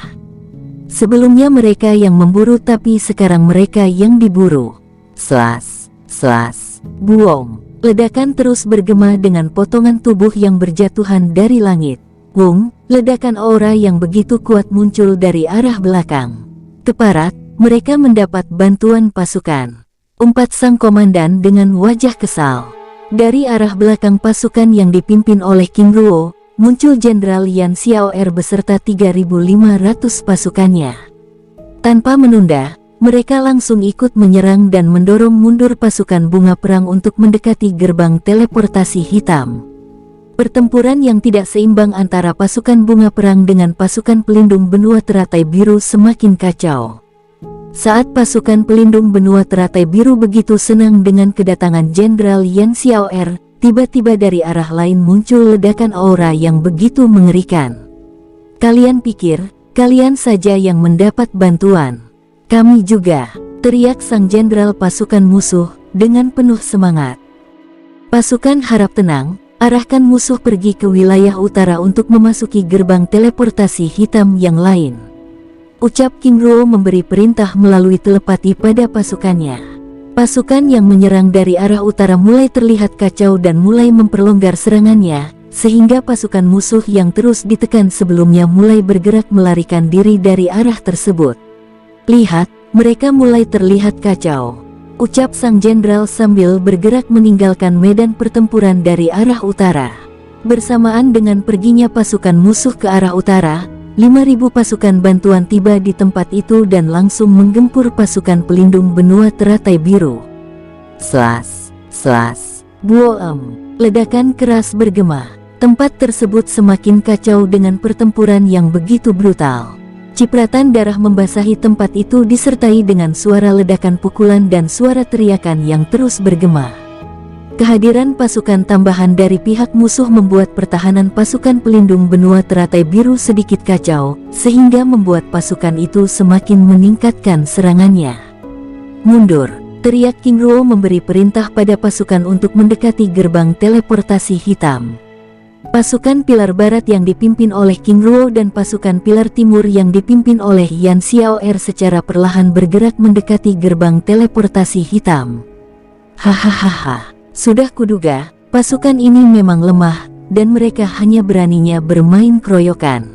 Sebelumnya mereka yang memburu tapi sekarang mereka yang diburu. Slas, slas, buong. Ledakan terus bergema dengan potongan tubuh yang berjatuhan dari langit. Wung, ledakan aura yang begitu kuat muncul dari arah belakang. Keparat, mereka mendapat bantuan pasukan. Umpat sang komandan dengan wajah kesal. Dari arah belakang pasukan yang dipimpin oleh King Ruo, muncul Jenderal Yan Xiaoer beserta 3.500 pasukannya. Tanpa menunda, mereka langsung ikut menyerang dan mendorong mundur pasukan bunga perang untuk mendekati gerbang teleportasi hitam. Pertempuran yang tidak seimbang antara pasukan bunga perang dengan pasukan pelindung benua teratai biru semakin kacau. Saat pasukan pelindung benua teratai biru begitu senang dengan kedatangan Jenderal Yan Xiaoer, tiba-tiba dari arah lain muncul ledakan aura yang begitu mengerikan. Kalian pikir, kalian saja yang mendapat bantuan. Kami juga, teriak sang jenderal pasukan musuh dengan penuh semangat. Pasukan harap tenang, arahkan musuh pergi ke wilayah utara untuk memasuki gerbang teleportasi hitam yang lain. Ucap King Ruo memberi perintah melalui telepati pada pasukannya. Pasukan yang menyerang dari arah utara mulai terlihat kacau dan mulai memperlonggar serangannya, sehingga pasukan musuh yang terus ditekan sebelumnya mulai bergerak melarikan diri dari arah tersebut. Lihat, mereka mulai terlihat kacau, ucap sang jenderal sambil bergerak meninggalkan medan pertempuran dari arah utara. Bersamaan dengan perginya pasukan musuh ke arah utara, 5.000 pasukan bantuan tiba di tempat itu dan langsung menggempur pasukan pelindung benua teratai biru. Slas, slas, buoem, ledakan keras bergema. Tempat tersebut semakin kacau dengan pertempuran yang begitu brutal. Cipratan darah membasahi tempat itu disertai dengan suara ledakan pukulan dan suara teriakan yang terus bergema. Kehadiran pasukan tambahan dari pihak musuh membuat pertahanan pasukan pelindung benua teratai biru sedikit kacau, sehingga membuat pasukan itu semakin meningkatkan serangannya. "Mundur!" teriak King Ruo memberi perintah pada pasukan untuk mendekati gerbang teleportasi hitam. Pasukan pilar barat yang dipimpin oleh King Ruo dan pasukan pilar timur yang dipimpin oleh Yan Xiaoer secara perlahan bergerak mendekati gerbang teleportasi hitam. Hahaha. Sudah kuduga, pasukan ini memang lemah, dan mereka hanya beraninya bermain keroyokan.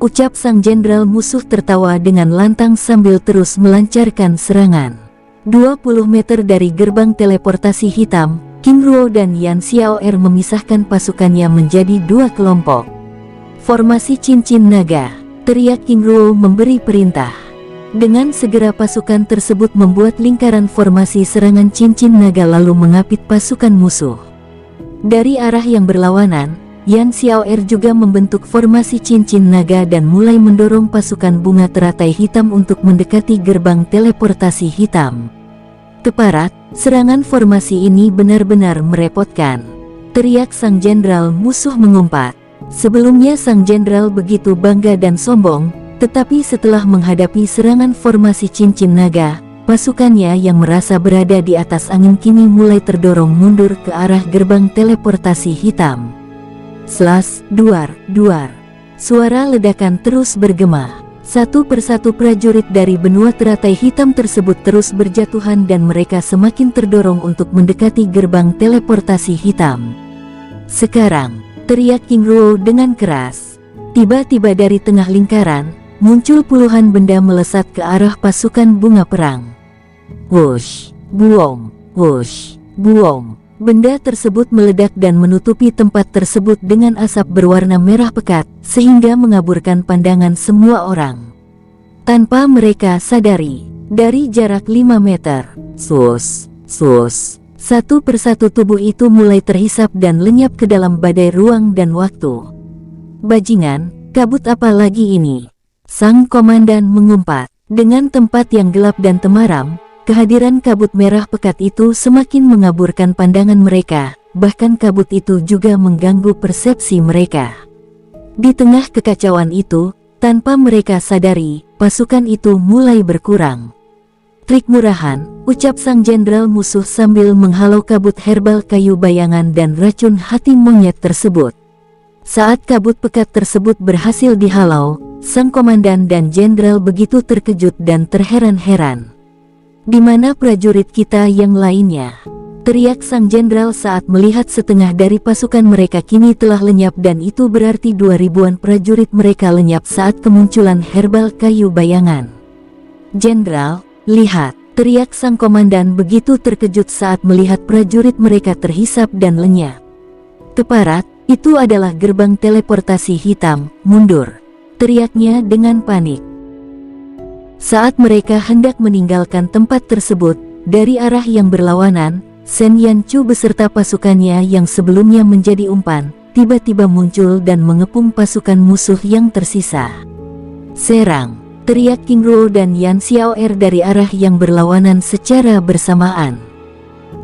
Ucap sang jenderal musuh tertawa dengan lantang sambil terus melancarkan serangan. 20 meter dari gerbang teleportasi hitam, King Ruo dan Yan Xiaoer memisahkan pasukannya menjadi dua kelompok. "Formasi cincin naga!" teriak King Ruo memberi perintah. Dengan segera pasukan tersebut membuat lingkaran formasi serangan cincin naga lalu mengapit pasukan musuh. Dari arah yang berlawanan, Yan Xiaoer juga membentuk formasi cincin naga dan mulai mendorong pasukan bunga teratai hitam untuk mendekati gerbang teleportasi hitam. Teparat, serangan formasi ini benar-benar merepotkan. Teriak sang jenderal musuh mengumpat. Sebelumnya sang jenderal begitu bangga dan sombong, tetapi setelah menghadapi serangan formasi cincin naga, pasukannya yang merasa berada di atas angin kini mulai terdorong mundur ke arah gerbang teleportasi hitam. Slas, duar, duar. Suara ledakan terus bergema. Satu persatu prajurit dari benua teratai hitam tersebut terus berjatuhan dan mereka semakin terdorong untuk mendekati gerbang teleportasi hitam. "Sekarang!" teriak King Ruo dengan keras. Tiba-tiba dari tengah lingkaran, muncul puluhan benda melesat ke arah pasukan bunga perang. Wush, buong, wush, buong. Benda tersebut meledak dan menutupi tempat tersebut dengan asap berwarna merah pekat, sehingga mengaburkan pandangan semua orang. Tanpa mereka sadari, dari jarak 5 meter, sus, sus, satu persatu tubuh itu mulai terhisap dan lenyap ke dalam badai ruang dan waktu. "Bajingan, kabut apa lagi ini?" sang komandan mengumpat. Dengan tempat yang gelap dan temaram, kehadiran kabut merah pekat itu semakin mengaburkan pandangan mereka, bahkan kabut itu juga mengganggu persepsi mereka. Di tengah kekacauan itu, tanpa mereka sadari, pasukan itu mulai berkurang. "Trik murahan," ucap sang jenderal musuh sambil menghalau kabut herbal kayu bayangan dan racun hati monyet tersebut. Saat kabut pekat tersebut berhasil dihalau, sang komandan dan jenderal begitu terkejut dan terheran-heran. "Di mana prajurit kita yang lainnya?" teriak sang jenderal saat melihat setengah dari pasukan mereka kini telah lenyap dan itu berarti 2000-an prajurit mereka lenyap saat kemunculan herbal kayu bayangan. "Jenderal, lihat!" teriak sang komandan begitu terkejut saat melihat prajurit mereka terhisap dan lenyap. "Teparat, itu adalah gerbang teleportasi hitam, mundur!" teriaknya dengan panik. Saat mereka hendak meninggalkan tempat tersebut, dari arah yang berlawanan, Shen Yanchu beserta pasukannya yang sebelumnya menjadi umpan, tiba-tiba muncul dan mengepung pasukan musuh yang tersisa. "Serang!" teriak King Ruo dan Yan Xiaoer dari arah yang berlawanan secara bersamaan.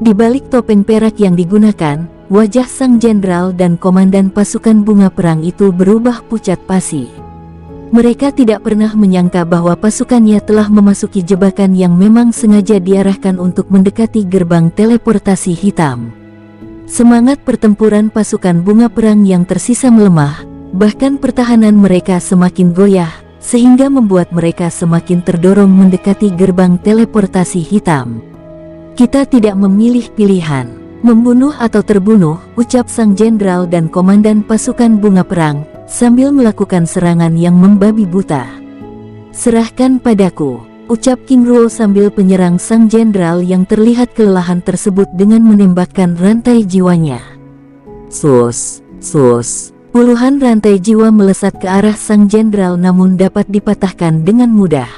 Di balik topeng perak yang digunakan, wajah sang jenderal dan komandan pasukan bunga perang itu berubah pucat pasi. Mereka tidak pernah menyangka bahwa pasukannya telah memasuki jebakan yang memang sengaja diarahkan untuk mendekati gerbang teleportasi hitam. Semangat pertempuran pasukan bunga perang yang tersisa melemah, bahkan pertahanan mereka semakin goyah, sehingga membuat mereka semakin terdorong mendekati gerbang teleportasi hitam. "Kita tidak memilih pilihan, membunuh atau terbunuh," ucap sang jenderal dan komandan pasukan bunga perang, sambil melakukan serangan yang membabi buta. "Serahkan padaku," ucap King Ruo sambil penyerang sang jenderal yang terlihat kelelahan tersebut dengan menembakkan rantai jiwanya. Sus, sus. Puluhan rantai jiwa melesat ke arah sang jenderal namun dapat dipatahkan dengan mudah.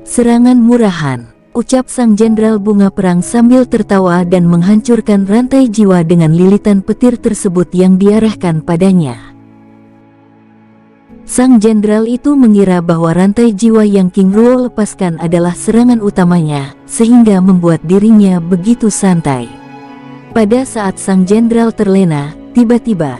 "Serangan murahan," ucap sang jenderal bunga perang sambil tertawa dan menghancurkan rantai jiwa dengan lilitan petir tersebut yang diarahkan padanya. Sang jenderal itu mengira bahwa rantai jiwa yang King Ruo lepaskan adalah serangan utamanya, sehingga membuat dirinya begitu santai. Pada saat sang jenderal terlena, tiba-tiba,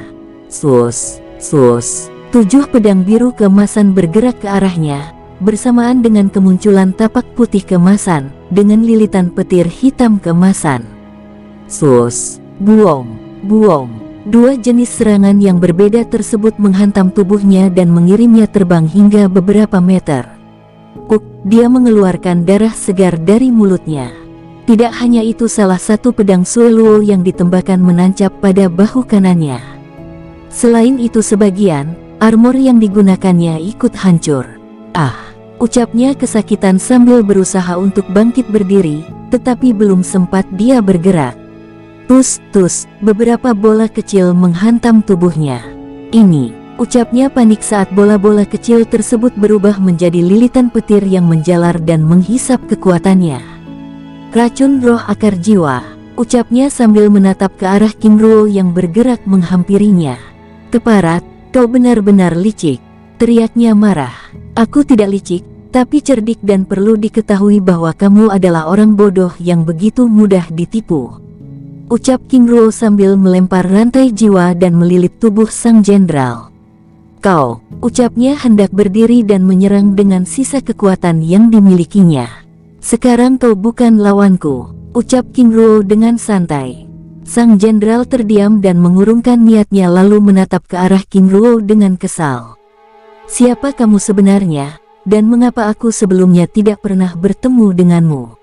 sus, 7 pedang biru keemasan bergerak ke arahnya, bersamaan dengan kemunculan tapak putih keemasan, dengan lilitan petir hitam keemasan. Buong. 2 jenis serangan yang berbeda tersebut menghantam tubuhnya dan mengirimnya terbang hingga beberapa meter. Dia mengeluarkan darah segar dari mulutnya. Tidak hanya itu, salah satu pedang Sueluo yang ditembakkan menancap pada bahu kanannya. Selain itu, sebagian armor yang digunakannya ikut hancur. Ucapnya kesakitan sambil berusaha untuk bangkit berdiri, tetapi belum sempat dia bergerak. Tus, beberapa bola kecil menghantam tubuhnya. Ucapnya panik saat bola-bola kecil tersebut berubah menjadi lilitan petir yang menjalar dan menghisap kekuatannya. Racun roh akar jiwa, ucapnya sambil menatap ke arah Qingruo yang bergerak menghampirinya. Keparat, kau benar-benar licik, teriaknya marah. Aku tidak licik, tapi cerdik dan perlu diketahui bahwa kamu adalah orang bodoh yang begitu mudah ditipu. Ucap Qingruo sambil melempar rantai jiwa dan melilit tubuh sang jenderal. Kau, ucapnya hendak berdiri dan menyerang dengan sisa kekuatan yang dimilikinya. Sekarang kau bukan lawanku, ucap Qingruo dengan santai. Sang jenderal terdiam dan mengurungkan niatnya lalu menatap ke arah Qingruo dengan kesal. Siapa kamu sebenarnya, dan mengapa aku sebelumnya tidak pernah bertemu denganmu?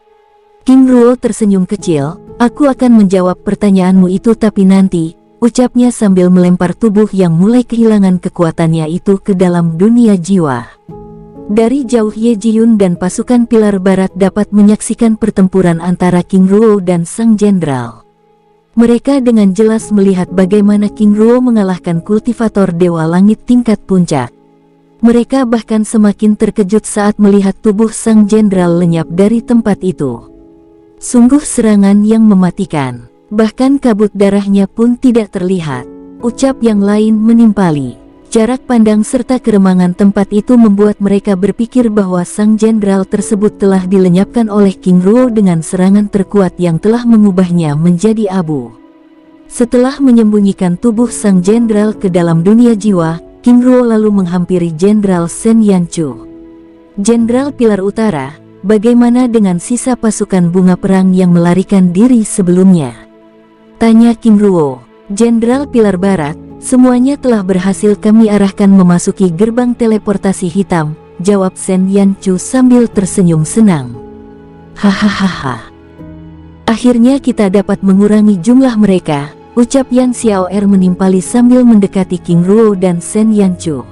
Qingruo tersenyum kecil. Aku akan menjawab pertanyaanmu itu tapi nanti, ucapnya sambil melempar tubuh yang mulai kehilangan kekuatannya itu ke dalam dunia jiwa. Dari jauh Ye Jiyun dan pasukan Pilar Barat dapat menyaksikan pertempuran antara Qingruo dan sang jenderal. Mereka dengan jelas melihat bagaimana Qingruo mengalahkan kultivator Dewa Langit tingkat puncak. Mereka bahkan semakin terkejut saat melihat tubuh sang jenderal lenyap dari tempat itu. Sungguh serangan yang mematikan, bahkan kabut darahnya pun tidak terlihat. Ucap yang lain menimpali. Jarak pandang serta keremangan tempat itu membuat mereka berpikir bahwa sang jenderal tersebut telah dilenyapkan oleh Qingruo dengan serangan terkuat yang telah mengubahnya menjadi abu. Setelah menyembunyikan tubuh sang jenderal ke dalam dunia jiwa, Qingruo lalu menghampiri Jenderal Sen Yanchu. Jenderal Pilar Utara, bagaimana dengan sisa pasukan bunga perang yang melarikan diri sebelumnya? Tanya Qingruo. Jenderal Pilar Barat, semuanya telah berhasil kami arahkan memasuki gerbang teleportasi hitam, jawab Sen Yanchu sambil tersenyum senang. Hahaha. Akhirnya kita dapat mengurangi jumlah mereka, ucap Yan Xiaoer menimpali sambil mendekati Qingruo dan Sen Yanchu.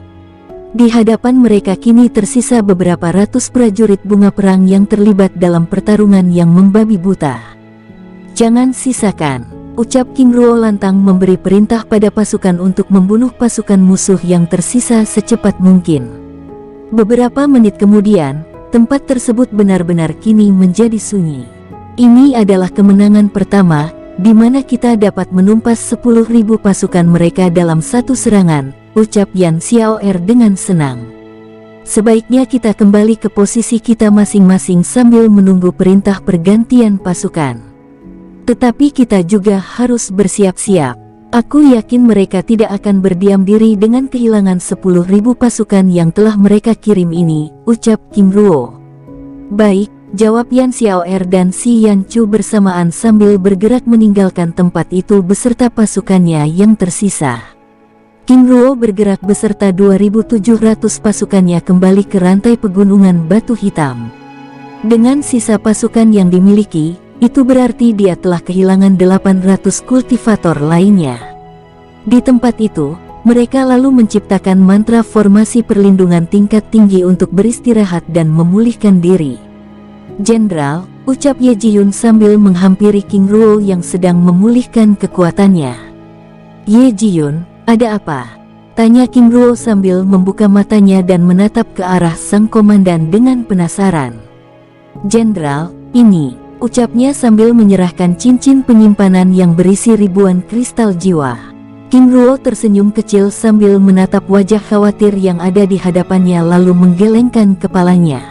Di hadapan mereka kini tersisa beberapa ratus prajurit bunga perang yang terlibat dalam pertarungan yang membabi buta. Jangan sisakan, ucap Qingruo lantang memberi perintah pada pasukan untuk membunuh pasukan musuh yang tersisa secepat mungkin. Beberapa menit kemudian, tempat tersebut benar-benar kini menjadi sunyi. Ini adalah kemenangan pertama, di mana kita dapat menumpas 10.000 pasukan mereka dalam satu serangan, ucap Yan Xiaoer dengan senang. Sebaiknya kita kembali ke posisi kita masing-masing sambil menunggu perintah pergantian pasukan. Tetapi kita juga harus bersiap-siap. Aku yakin mereka tidak akan berdiam diri dengan kehilangan 10.000 pasukan yang telah mereka kirim ini, ucap Qingruo. Baik, jawab Yan Xiaoer dan Si Yanchu bersamaan sambil bergerak meninggalkan tempat itu beserta pasukannya yang tersisa. Qingruo bergerak beserta 2.700 pasukannya kembali ke rantai pegunungan batu hitam. Dengan sisa pasukan yang dimiliki, itu berarti dia telah kehilangan 800 kultivator lainnya. Di tempat itu, mereka lalu menciptakan mantra formasi perlindungan tingkat tinggi untuk beristirahat dan memulihkan diri. Jenderal, ucap Ye Jiyun sambil menghampiri Qingruo yang sedang memulihkan kekuatannya. Ye Jiyun, ada apa? Tanya Qingruo sambil membuka matanya dan menatap ke arah sang komandan dengan penasaran. Jenderal, ini, ucapnya sambil menyerahkan cincin penyimpanan yang berisi ribuan kristal jiwa. Qingruo tersenyum kecil sambil menatap wajah khawatir yang ada di hadapannya lalu menggelengkan kepalanya.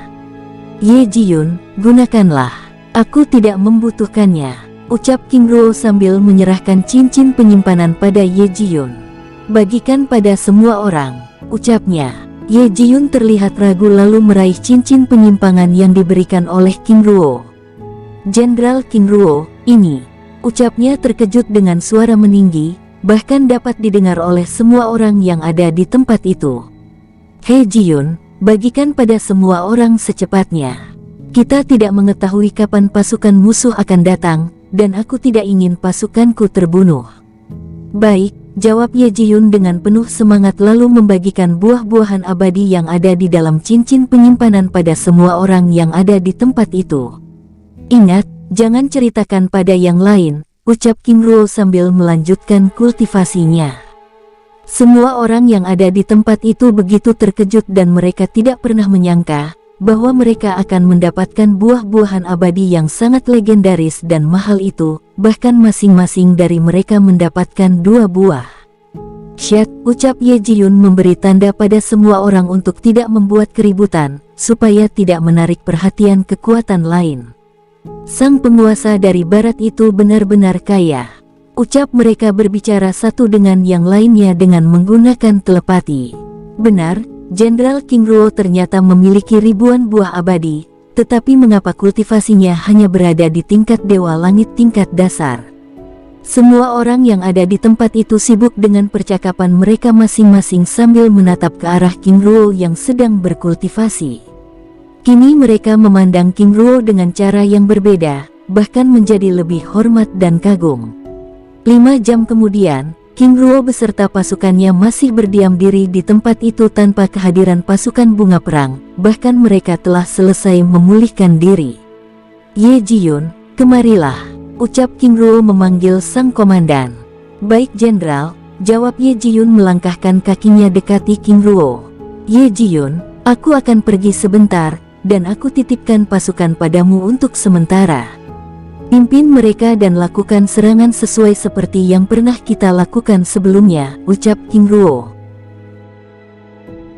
Ye Jiyun, gunakanlah. Aku tidak membutuhkannya. ucap King Ruo sambil menyerahkan cincin penyimpanan pada Ye Jiyun. Bagikan pada semua orang, ucapnya. Ye Jiyun terlihat ragu lalu meraih cincin penyimpangan yang diberikan oleh King Ruo. Jenderal King Ruo, ini, ucapnya terkejut dengan suara meninggi, bahkan dapat didengar oleh semua orang yang ada di tempat itu. He Jiyun, bagikan pada semua orang secepatnya. Kita tidak mengetahui kapan pasukan musuh akan datang, dan aku tidak ingin pasukanku terbunuh. Baik, jawab Ye Jiyun dengan penuh semangat lalu membagikan buah-buahan abadi yang ada di dalam cincin penyimpanan pada semua orang yang ada di tempat itu. Ingat, jangan ceritakan pada yang lain, ucap King Ruo sambil melanjutkan kultivasinya. Semua orang yang ada di tempat itu begitu terkejut dan mereka tidak pernah menyangka bahwa mereka akan mendapatkan buah-buahan abadi yang sangat legendaris dan mahal itu, bahkan masing-masing dari mereka mendapatkan 2 buah. Syat, ucap Ye Jiyun memberi tanda pada semua orang untuk tidak membuat keributan, supaya tidak menarik perhatian kekuatan lain. Sang penguasa dari barat itu benar-benar kaya. Ucap mereka berbicara satu dengan yang lainnya dengan menggunakan telepati. Benar, Jenderal King Ruo ternyata memiliki ribuan buah abadi, tetapi mengapa kultivasinya hanya berada di tingkat dewa langit tingkat dasar? Semua orang yang ada di tempat itu sibuk dengan percakapan mereka masing-masing sambil menatap ke arah King Ruo yang sedang berkultivasi. Kini mereka memandang King Ruo dengan cara yang berbeda, bahkan menjadi lebih hormat dan kagum. 5 jam kemudian, King Ruo beserta pasukannya masih berdiam diri di tempat itu tanpa kehadiran pasukan bunga perang, bahkan mereka telah selesai memulihkan diri. Ye Jiyun, kemarilah, ucap King Ruo memanggil sang komandan. Baik Jenderal, jawab Ye Jiyun melangkahkan kakinya dekati King Ruo. Ye Jiyun, aku akan pergi sebentar, dan aku titipkan pasukan padamu untuk sementara. Pimpin mereka dan lakukan serangan sesuai seperti yang pernah kita lakukan sebelumnya, ucap King Ruo.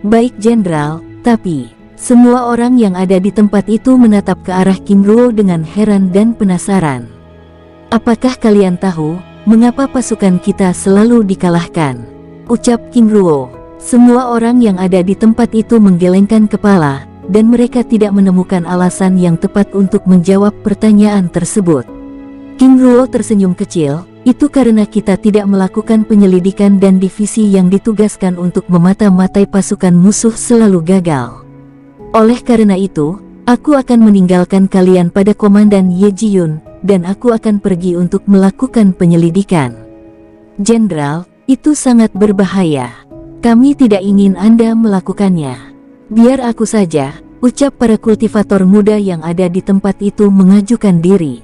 Baik Jenderal, tapi semua orang yang ada di tempat itu menatap ke arah King Ruo dengan heran dan penasaran. Apakah kalian tahu mengapa pasukan kita selalu dikalahkan? Ucap King Ruo. Semua orang yang ada di tempat itu menggelengkan kepala, dan mereka tidak menemukan alasan yang tepat untuk menjawab pertanyaan tersebut. King Ruo tersenyum kecil, itu karena kita tidak melakukan penyelidikan dan divisi yang ditugaskan untuk memata-matai pasukan musuh selalu gagal. Oleh karena itu, aku akan meninggalkan kalian pada Komandan Ye Jiyun, dan aku akan pergi untuk melakukan penyelidikan. Jenderal, itu sangat berbahaya. Kami tidak ingin Anda melakukannya. Biar aku saja, ucap para kultivator muda yang ada di tempat itu mengajukan diri.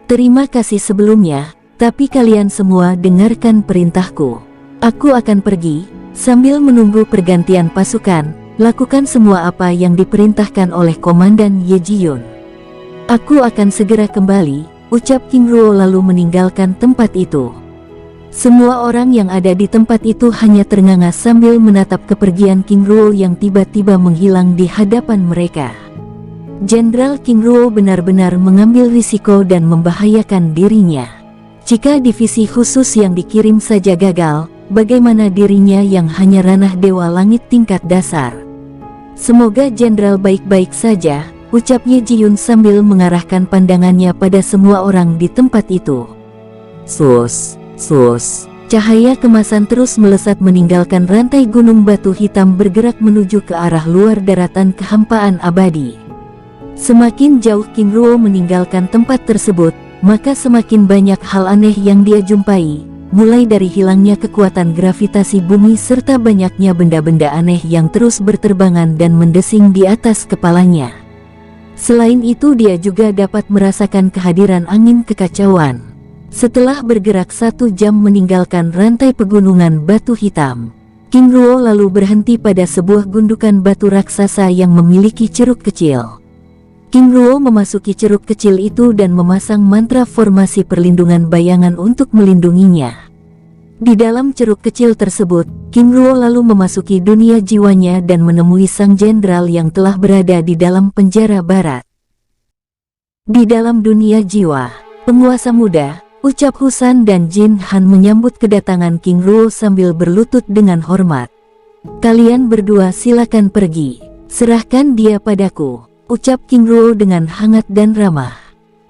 Terima kasih sebelumnya, tapi kalian semua dengarkan perintahku. Aku akan pergi, sambil menunggu pergantian pasukan, lakukan semua apa yang diperintahkan oleh Komandan Ye Jiyun. Aku akan segera kembali, ucap King Ruo lalu meninggalkan tempat itu. Semua orang yang ada di tempat itu hanya ternganga sambil menatap kepergian King Ruo yang tiba-tiba menghilang di hadapan mereka. Jenderal King Ruo benar-benar mengambil risiko dan membahayakan dirinya. Jika divisi khusus yang dikirim saja gagal, bagaimana dirinya yang hanya ranah dewa langit tingkat dasar? Semoga Jenderal baik-baik saja, ucap Ye Jiyun sambil mengarahkan pandangannya pada semua orang di tempat itu. Sus. Cahaya kemasan terus melesat meninggalkan rantai gunung batu hitam bergerak menuju ke arah luar daratan kehampaan abadi. Semakin jauh King Ruo meninggalkan tempat tersebut, maka semakin banyak hal aneh yang dia jumpai, mulai dari hilangnya kekuatan gravitasi bumi serta banyaknya benda-benda aneh yang terus berterbangan dan mendesing di atas kepalanya. Selain itu dia juga dapat merasakan kehadiran angin kekacauan. Setelah bergerak 1 jam meninggalkan rantai pegunungan batu hitam, King Ruo lalu berhenti pada sebuah gundukan batu raksasa yang memiliki ceruk kecil. King Ruo memasuki ceruk kecil itu dan memasang mantra formasi perlindungan bayangan untuk melindunginya. Di dalam ceruk kecil tersebut, King Ruo lalu memasuki dunia jiwanya dan menemui sang jenderal yang telah berada di dalam penjara barat. Di dalam dunia jiwa, Penguasa muda, ucap Husan dan Jin Han menyambut kedatangan King Ruo sambil berlutut dengan hormat. Kalian berdua silakan pergi. Serahkan dia padaku, ucap King Ruo dengan hangat dan ramah.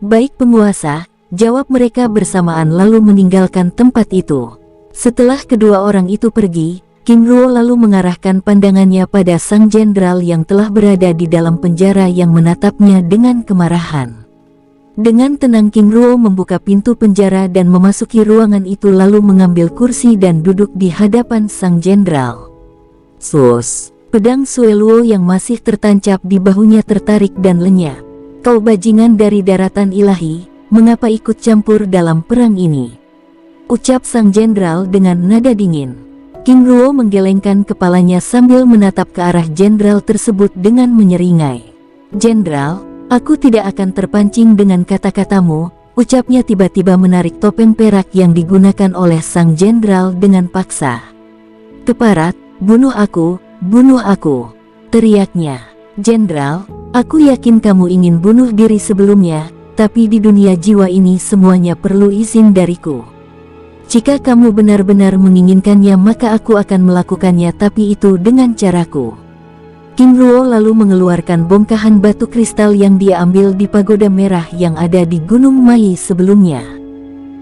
Baik penguasa, jawab mereka bersamaan lalu meninggalkan tempat itu. Setelah kedua orang itu pergi, King Ruo lalu mengarahkan pandangannya pada sang jenderal yang telah berada di dalam penjara yang menatapnya dengan kemarahan. Dengan tenang King Ruo membuka pintu penjara dan memasuki ruangan itu lalu mengambil kursi dan duduk di hadapan sang jenderal. Sus, pedang Sueluo yang masih tertancap di bahunya tertarik dan lenyap. Kau bajingan dari daratan ilahi, mengapa ikut campur dalam perang ini? Ucap sang jenderal dengan nada dingin. King Ruo menggelengkan kepalanya sambil menatap ke arah jenderal tersebut dengan menyeringai. Jenderal, aku tidak akan terpancing dengan kata-katamu, ucapnya tiba-tiba menarik topeng perak yang digunakan oleh sang jenderal dengan paksa. Keparat, bunuh aku, teriaknya. Jenderal, aku yakin kamu ingin bunuh diri sebelumnya, tapi di dunia jiwa ini semuanya perlu izin dariku. Jika kamu benar-benar menginginkannya maka aku akan melakukannya, tapi itu dengan caraku. King Ruo lalu mengeluarkan bongkahan batu kristal yang dia ambil di pagoda merah yang ada di Gunung Mai sebelumnya.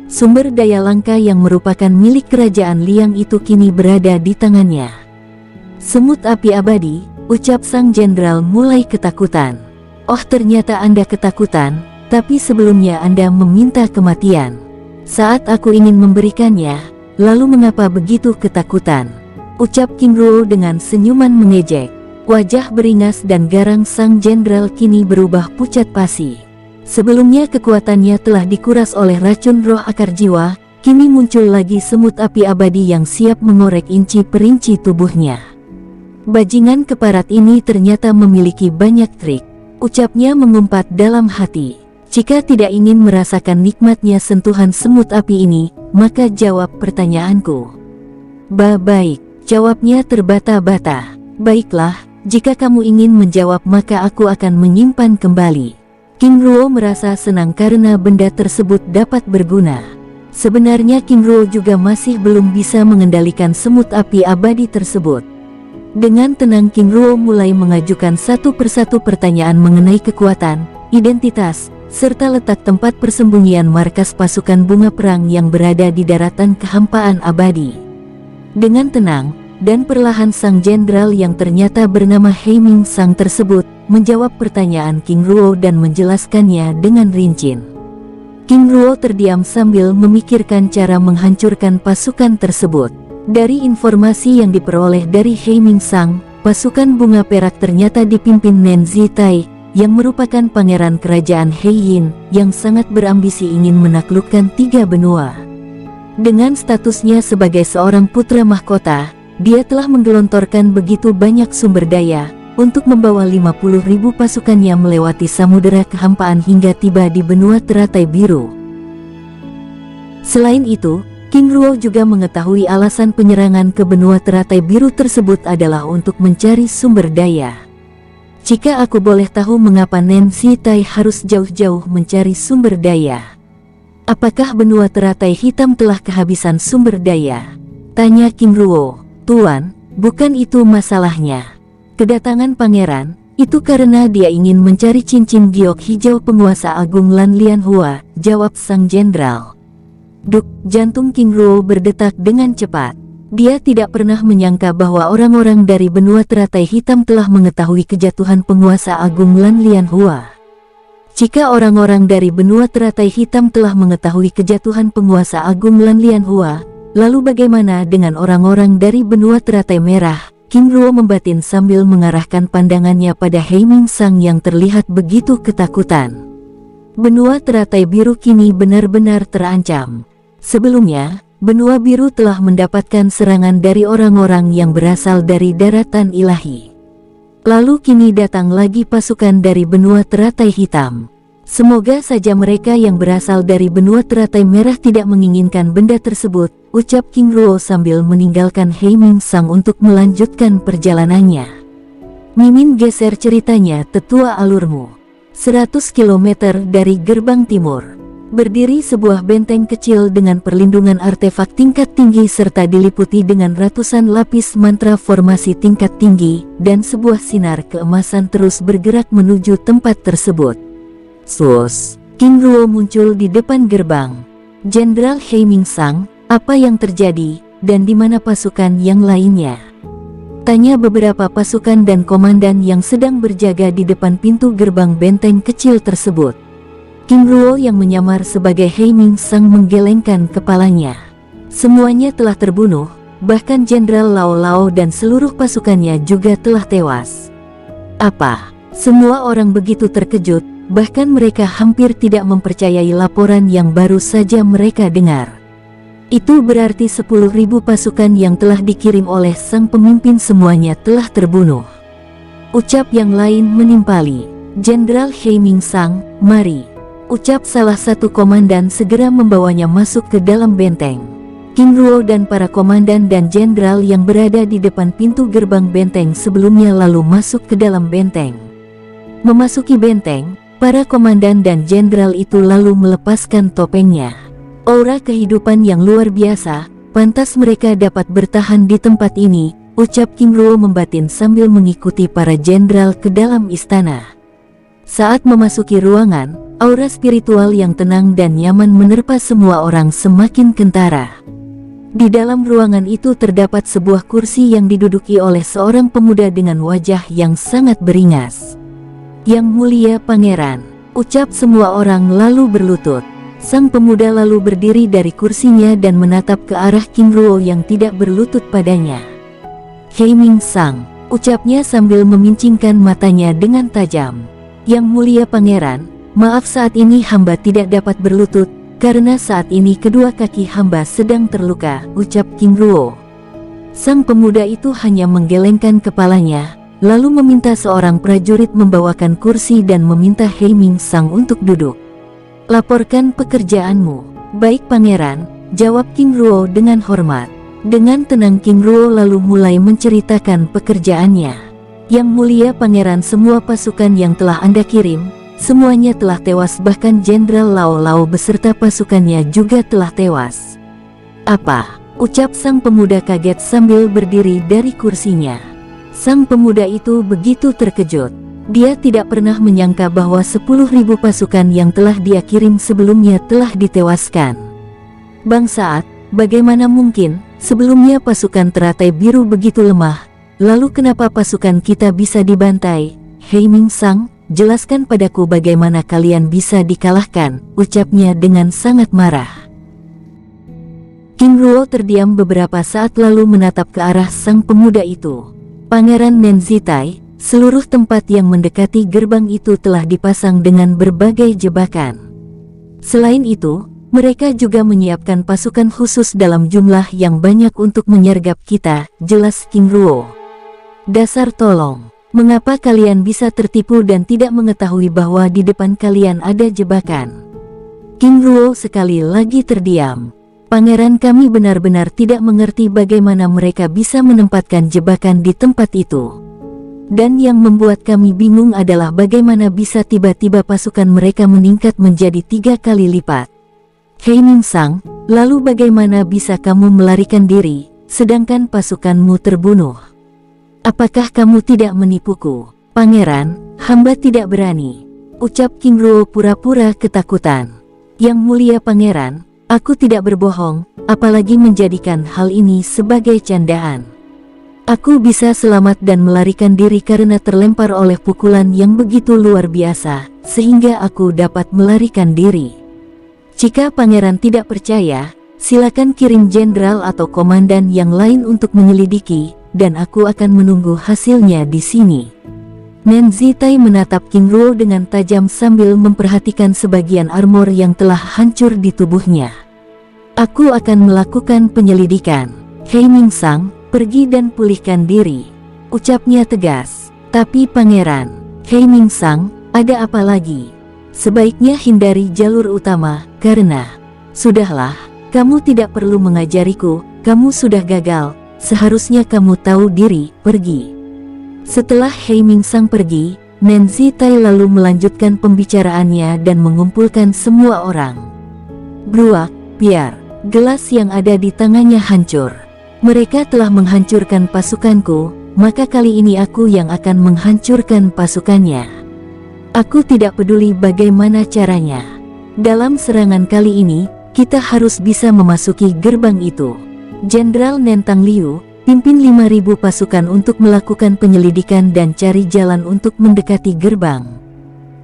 Sumber daya langka yang merupakan milik kerajaan Liang itu kini berada di tangannya. Semut api abadi, ucap sang jenderal mulai ketakutan. Oh ternyata Anda ketakutan, tapi sebelumnya Anda meminta kematian. Saat aku ingin memberikannya, lalu mengapa begitu ketakutan? Ucap King Ruo dengan senyuman mengejek. Wajah beringas dan garang sang jenderal kini berubah pucat pasi. Sebelumnya kekuatannya telah dikuras oleh racun roh akar jiwa, kini muncul lagi semut api abadi yang siap mengorek inci perinci tubuhnya. Bajingan keparat ini ternyata memiliki banyak trik, ucapnya mengumpat dalam hati. Jika tidak ingin merasakan nikmatnya sentuhan semut api ini, maka jawab pertanyaanku. Baik, jawabnya terbata-bata. Baiklah, jika kamu ingin menjawab maka aku akan menyimpan kembali. King Ruo merasa senang karena benda tersebut dapat berguna. Sebenarnya King Ruo juga masih belum bisa mengendalikan semut api abadi tersebut. Dengan tenang King Ruo mulai mengajukan satu persatu pertanyaan mengenai kekuatan, identitas, serta letak tempat persembunyian markas pasukan bunga perang yang berada di daratan kehampaan abadi. Dengan tenang dan perlahan sang jenderal yang ternyata bernama Heiming Sang tersebut menjawab pertanyaan King Ruo dan menjelaskannya dengan rinci. King Ruo terdiam sambil memikirkan cara menghancurkan pasukan tersebut. Dari informasi yang diperoleh dari Heiming Sang, pasukan bunga perak ternyata dipimpin Nen Zitai, yang merupakan pangeran kerajaan Heiyin, yang sangat berambisi ingin menaklukkan 3 benua. Dengan statusnya sebagai seorang putra mahkota, dia telah menggelontorkan begitu banyak sumber daya, untuk membawa 50.000 pasukannya melewati samudera kehampaan hingga tiba di benua teratai biru. Selain itu, King Ruo juga mengetahui alasan penyerangan ke benua teratai biru tersebut adalah untuk mencari sumber daya. Jika aku boleh tahu mengapa Nen Zitai harus jauh-jauh mencari sumber daya? Apakah benua teratai hitam telah kehabisan sumber daya? Tanya King Ruo. Tuan, bukan itu masalahnya. Kedatangan pangeran, itu karena dia ingin mencari cincin giok hijau penguasa agung Lan Lianhua, jawab sang jenderal. Duk, jantung King Ruo berdetak dengan cepat. Dia tidak pernah menyangka bahwa orang-orang dari benua teratai hitam telah mengetahui kejatuhan penguasa agung Lan Lianhua. Jika orang-orang dari benua teratai hitam telah mengetahui kejatuhan penguasa agung Lan Lianhua, lalu bagaimana dengan orang-orang dari benua teratai merah? King Ruo membatin sambil mengarahkan pandangannya pada Heiming Sang yang terlihat begitu ketakutan. Benua teratai biru kini benar-benar terancam. Sebelumnya, benua biru telah mendapatkan serangan dari orang-orang yang berasal dari daratan ilahi. Lalu kini datang lagi pasukan dari benua teratai hitam. Semoga saja mereka yang berasal dari benua teratai merah tidak menginginkan benda tersebut, ucap King Ruo sambil meninggalkan Heiming Sang untuk melanjutkan perjalanannya. Mimin geser ceritanya, tetua alurmu. 100 km dari gerbang timur. Berdiri sebuah benteng kecil dengan perlindungan artefak tingkat tinggi serta diliputi dengan ratusan lapis mantra formasi tingkat tinggi, dan sebuah sinar keemasan terus bergerak menuju tempat tersebut. Sus, King Ruo muncul di depan gerbang. Jenderal He Mingsang, apa yang terjadi, dan di mana pasukan yang lainnya? Tanya beberapa pasukan dan komandan yang sedang berjaga di depan pintu gerbang benteng kecil tersebut. King Ruo yang menyamar sebagai He Mingsang menggelengkan kepalanya. Semuanya telah terbunuh, bahkan Jenderal Lao Lao dan seluruh pasukannya juga telah tewas. Apa? Semua orang begitu terkejut, bahkan mereka hampir tidak mempercayai laporan yang baru saja mereka dengar. Itu berarti 10.000 pasukan yang telah dikirim oleh sang pemimpin semuanya telah terbunuh. Ucap yang lain menimpali. Jenderal He Mingsang, mari. Ucap salah satu komandan segera membawanya masuk ke dalam benteng. King Ruo dan para komandan dan jenderal yang berada di depan pintu gerbang benteng sebelumnya lalu masuk ke dalam benteng. Memasuki benteng, para komandan dan jenderal itu lalu melepaskan topengnya. Aura kehidupan yang luar biasa, pantas mereka dapat bertahan di tempat ini, ucap King Ruo membatin sambil mengikuti para jenderal ke dalam istana. Saat memasuki ruangan, aura spiritual yang tenang dan nyaman menerpa semua orang semakin kentara. Di dalam ruangan itu terdapat sebuah kursi yang diduduki oleh seorang pemuda dengan wajah yang sangat beringas. Yang mulia pangeran, ucap semua orang lalu berlutut. Sang pemuda lalu berdiri dari kursinya dan menatap ke arah King Ruo yang tidak berlutut padanya. He Mingsang, ucapnya sambil memincingkan matanya dengan tajam. Yang mulia pangeran, maaf saat ini hamba tidak dapat berlutut, karena saat ini kedua kaki hamba sedang terluka, ucap King Ruo. Sang pemuda itu hanya menggelengkan kepalanya, lalu meminta seorang prajurit membawakan kursi dan meminta He Mingsang untuk duduk. Laporkan pekerjaanmu. Baik pangeran, jawab King Ruo dengan hormat. Dengan tenang King Ruo lalu mulai menceritakan pekerjaannya. Yang mulia pangeran, semua pasukan yang telah Anda kirim, semuanya telah tewas, bahkan Jenderal Lao Lao beserta pasukannya juga telah tewas. Apa? Ucap sang pemuda kaget sambil berdiri dari kursinya. Sang pemuda itu begitu terkejut. Dia tidak pernah menyangka bahwa 10.000 pasukan yang telah dia kirim sebelumnya telah ditewaskan. Bangsat, bagaimana mungkin, sebelumnya pasukan teratai biru begitu lemah, lalu kenapa pasukan kita bisa dibantai? He Mingsang, jelaskan padaku bagaimana kalian bisa dikalahkan, ucapnya dengan sangat marah. King Ruo terdiam beberapa saat lalu menatap ke arah sang pemuda itu. Pangeran Nenzitai, seluruh tempat yang mendekati gerbang itu telah dipasang dengan berbagai jebakan. Selain itu, mereka juga menyiapkan pasukan khusus dalam jumlah yang banyak untuk menyergap kita, jelas King Ruo. Dasar tolong, mengapa kalian bisa tertipu dan tidak mengetahui bahwa di depan kalian ada jebakan? King Ruo sekali lagi terdiam. Pangeran, kami benar-benar tidak mengerti bagaimana mereka bisa menempatkan jebakan di tempat itu. Dan yang membuat kami bingung adalah bagaimana bisa tiba-tiba pasukan mereka meningkat menjadi 3 kali lipat. He Mingsang, lalu bagaimana bisa kamu melarikan diri, sedangkan pasukanmu terbunuh? Apakah kamu tidak menipuku? Pangeran, hamba tidak berani, ucap King Ruo pura-pura ketakutan. Yang mulia pangeran, aku tidak berbohong, apalagi menjadikan hal ini sebagai candaan. Aku bisa selamat dan melarikan diri karena terlempar oleh pukulan yang begitu luar biasa, sehingga aku dapat melarikan diri. Jika pangeran tidak percaya, silakan kirim jenderal atau komandan yang lain untuk menyelidiki, dan aku akan menunggu hasilnya di sini. Nenzitai menatap King Ruo dengan tajam sambil memperhatikan sebagian armor yang telah hancur di tubuhnya. Aku akan melakukan penyelidikan. He Mingsang, pergi dan pulihkan diri, ucapnya tegas. Tapi pangeran, He Mingsang, ada apa lagi? Sebaiknya hindari jalur utama, karena... Sudahlah, kamu tidak perlu mengajariku, kamu sudah gagal, seharusnya kamu tahu diri, pergi. Setelah He Mingsang pergi, Nenzitai lalu melanjutkan pembicaraannya dan mengumpulkan semua orang. Bruak, piar. Gelas yang ada di tangannya hancur. Mereka telah menghancurkan pasukanku, maka kali ini aku yang akan menghancurkan pasukannya. Aku tidak peduli bagaimana caranya. Dalam serangan kali ini, kita harus bisa memasuki gerbang itu. Jenderal Nentang Liu pimpin 5.000 pasukan untuk melakukan penyelidikan dan cari jalan untuk mendekati gerbang.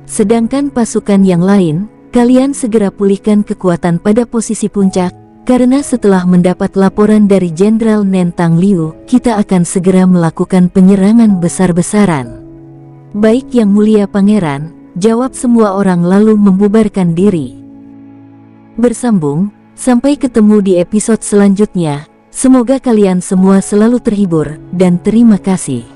Sedangkan pasukan yang lain, kalian segera pulihkan kekuatan pada posisi puncak, karena setelah mendapat laporan dari Jenderal Nentang Liu, kita akan segera melakukan penyerangan besar-besaran. Baik Yang Mulia Pangeran, jawab semua orang lalu membubarkan diri. Bersambung, sampai ketemu di episode selanjutnya. Semoga kalian semua selalu terhibur, dan terima kasih.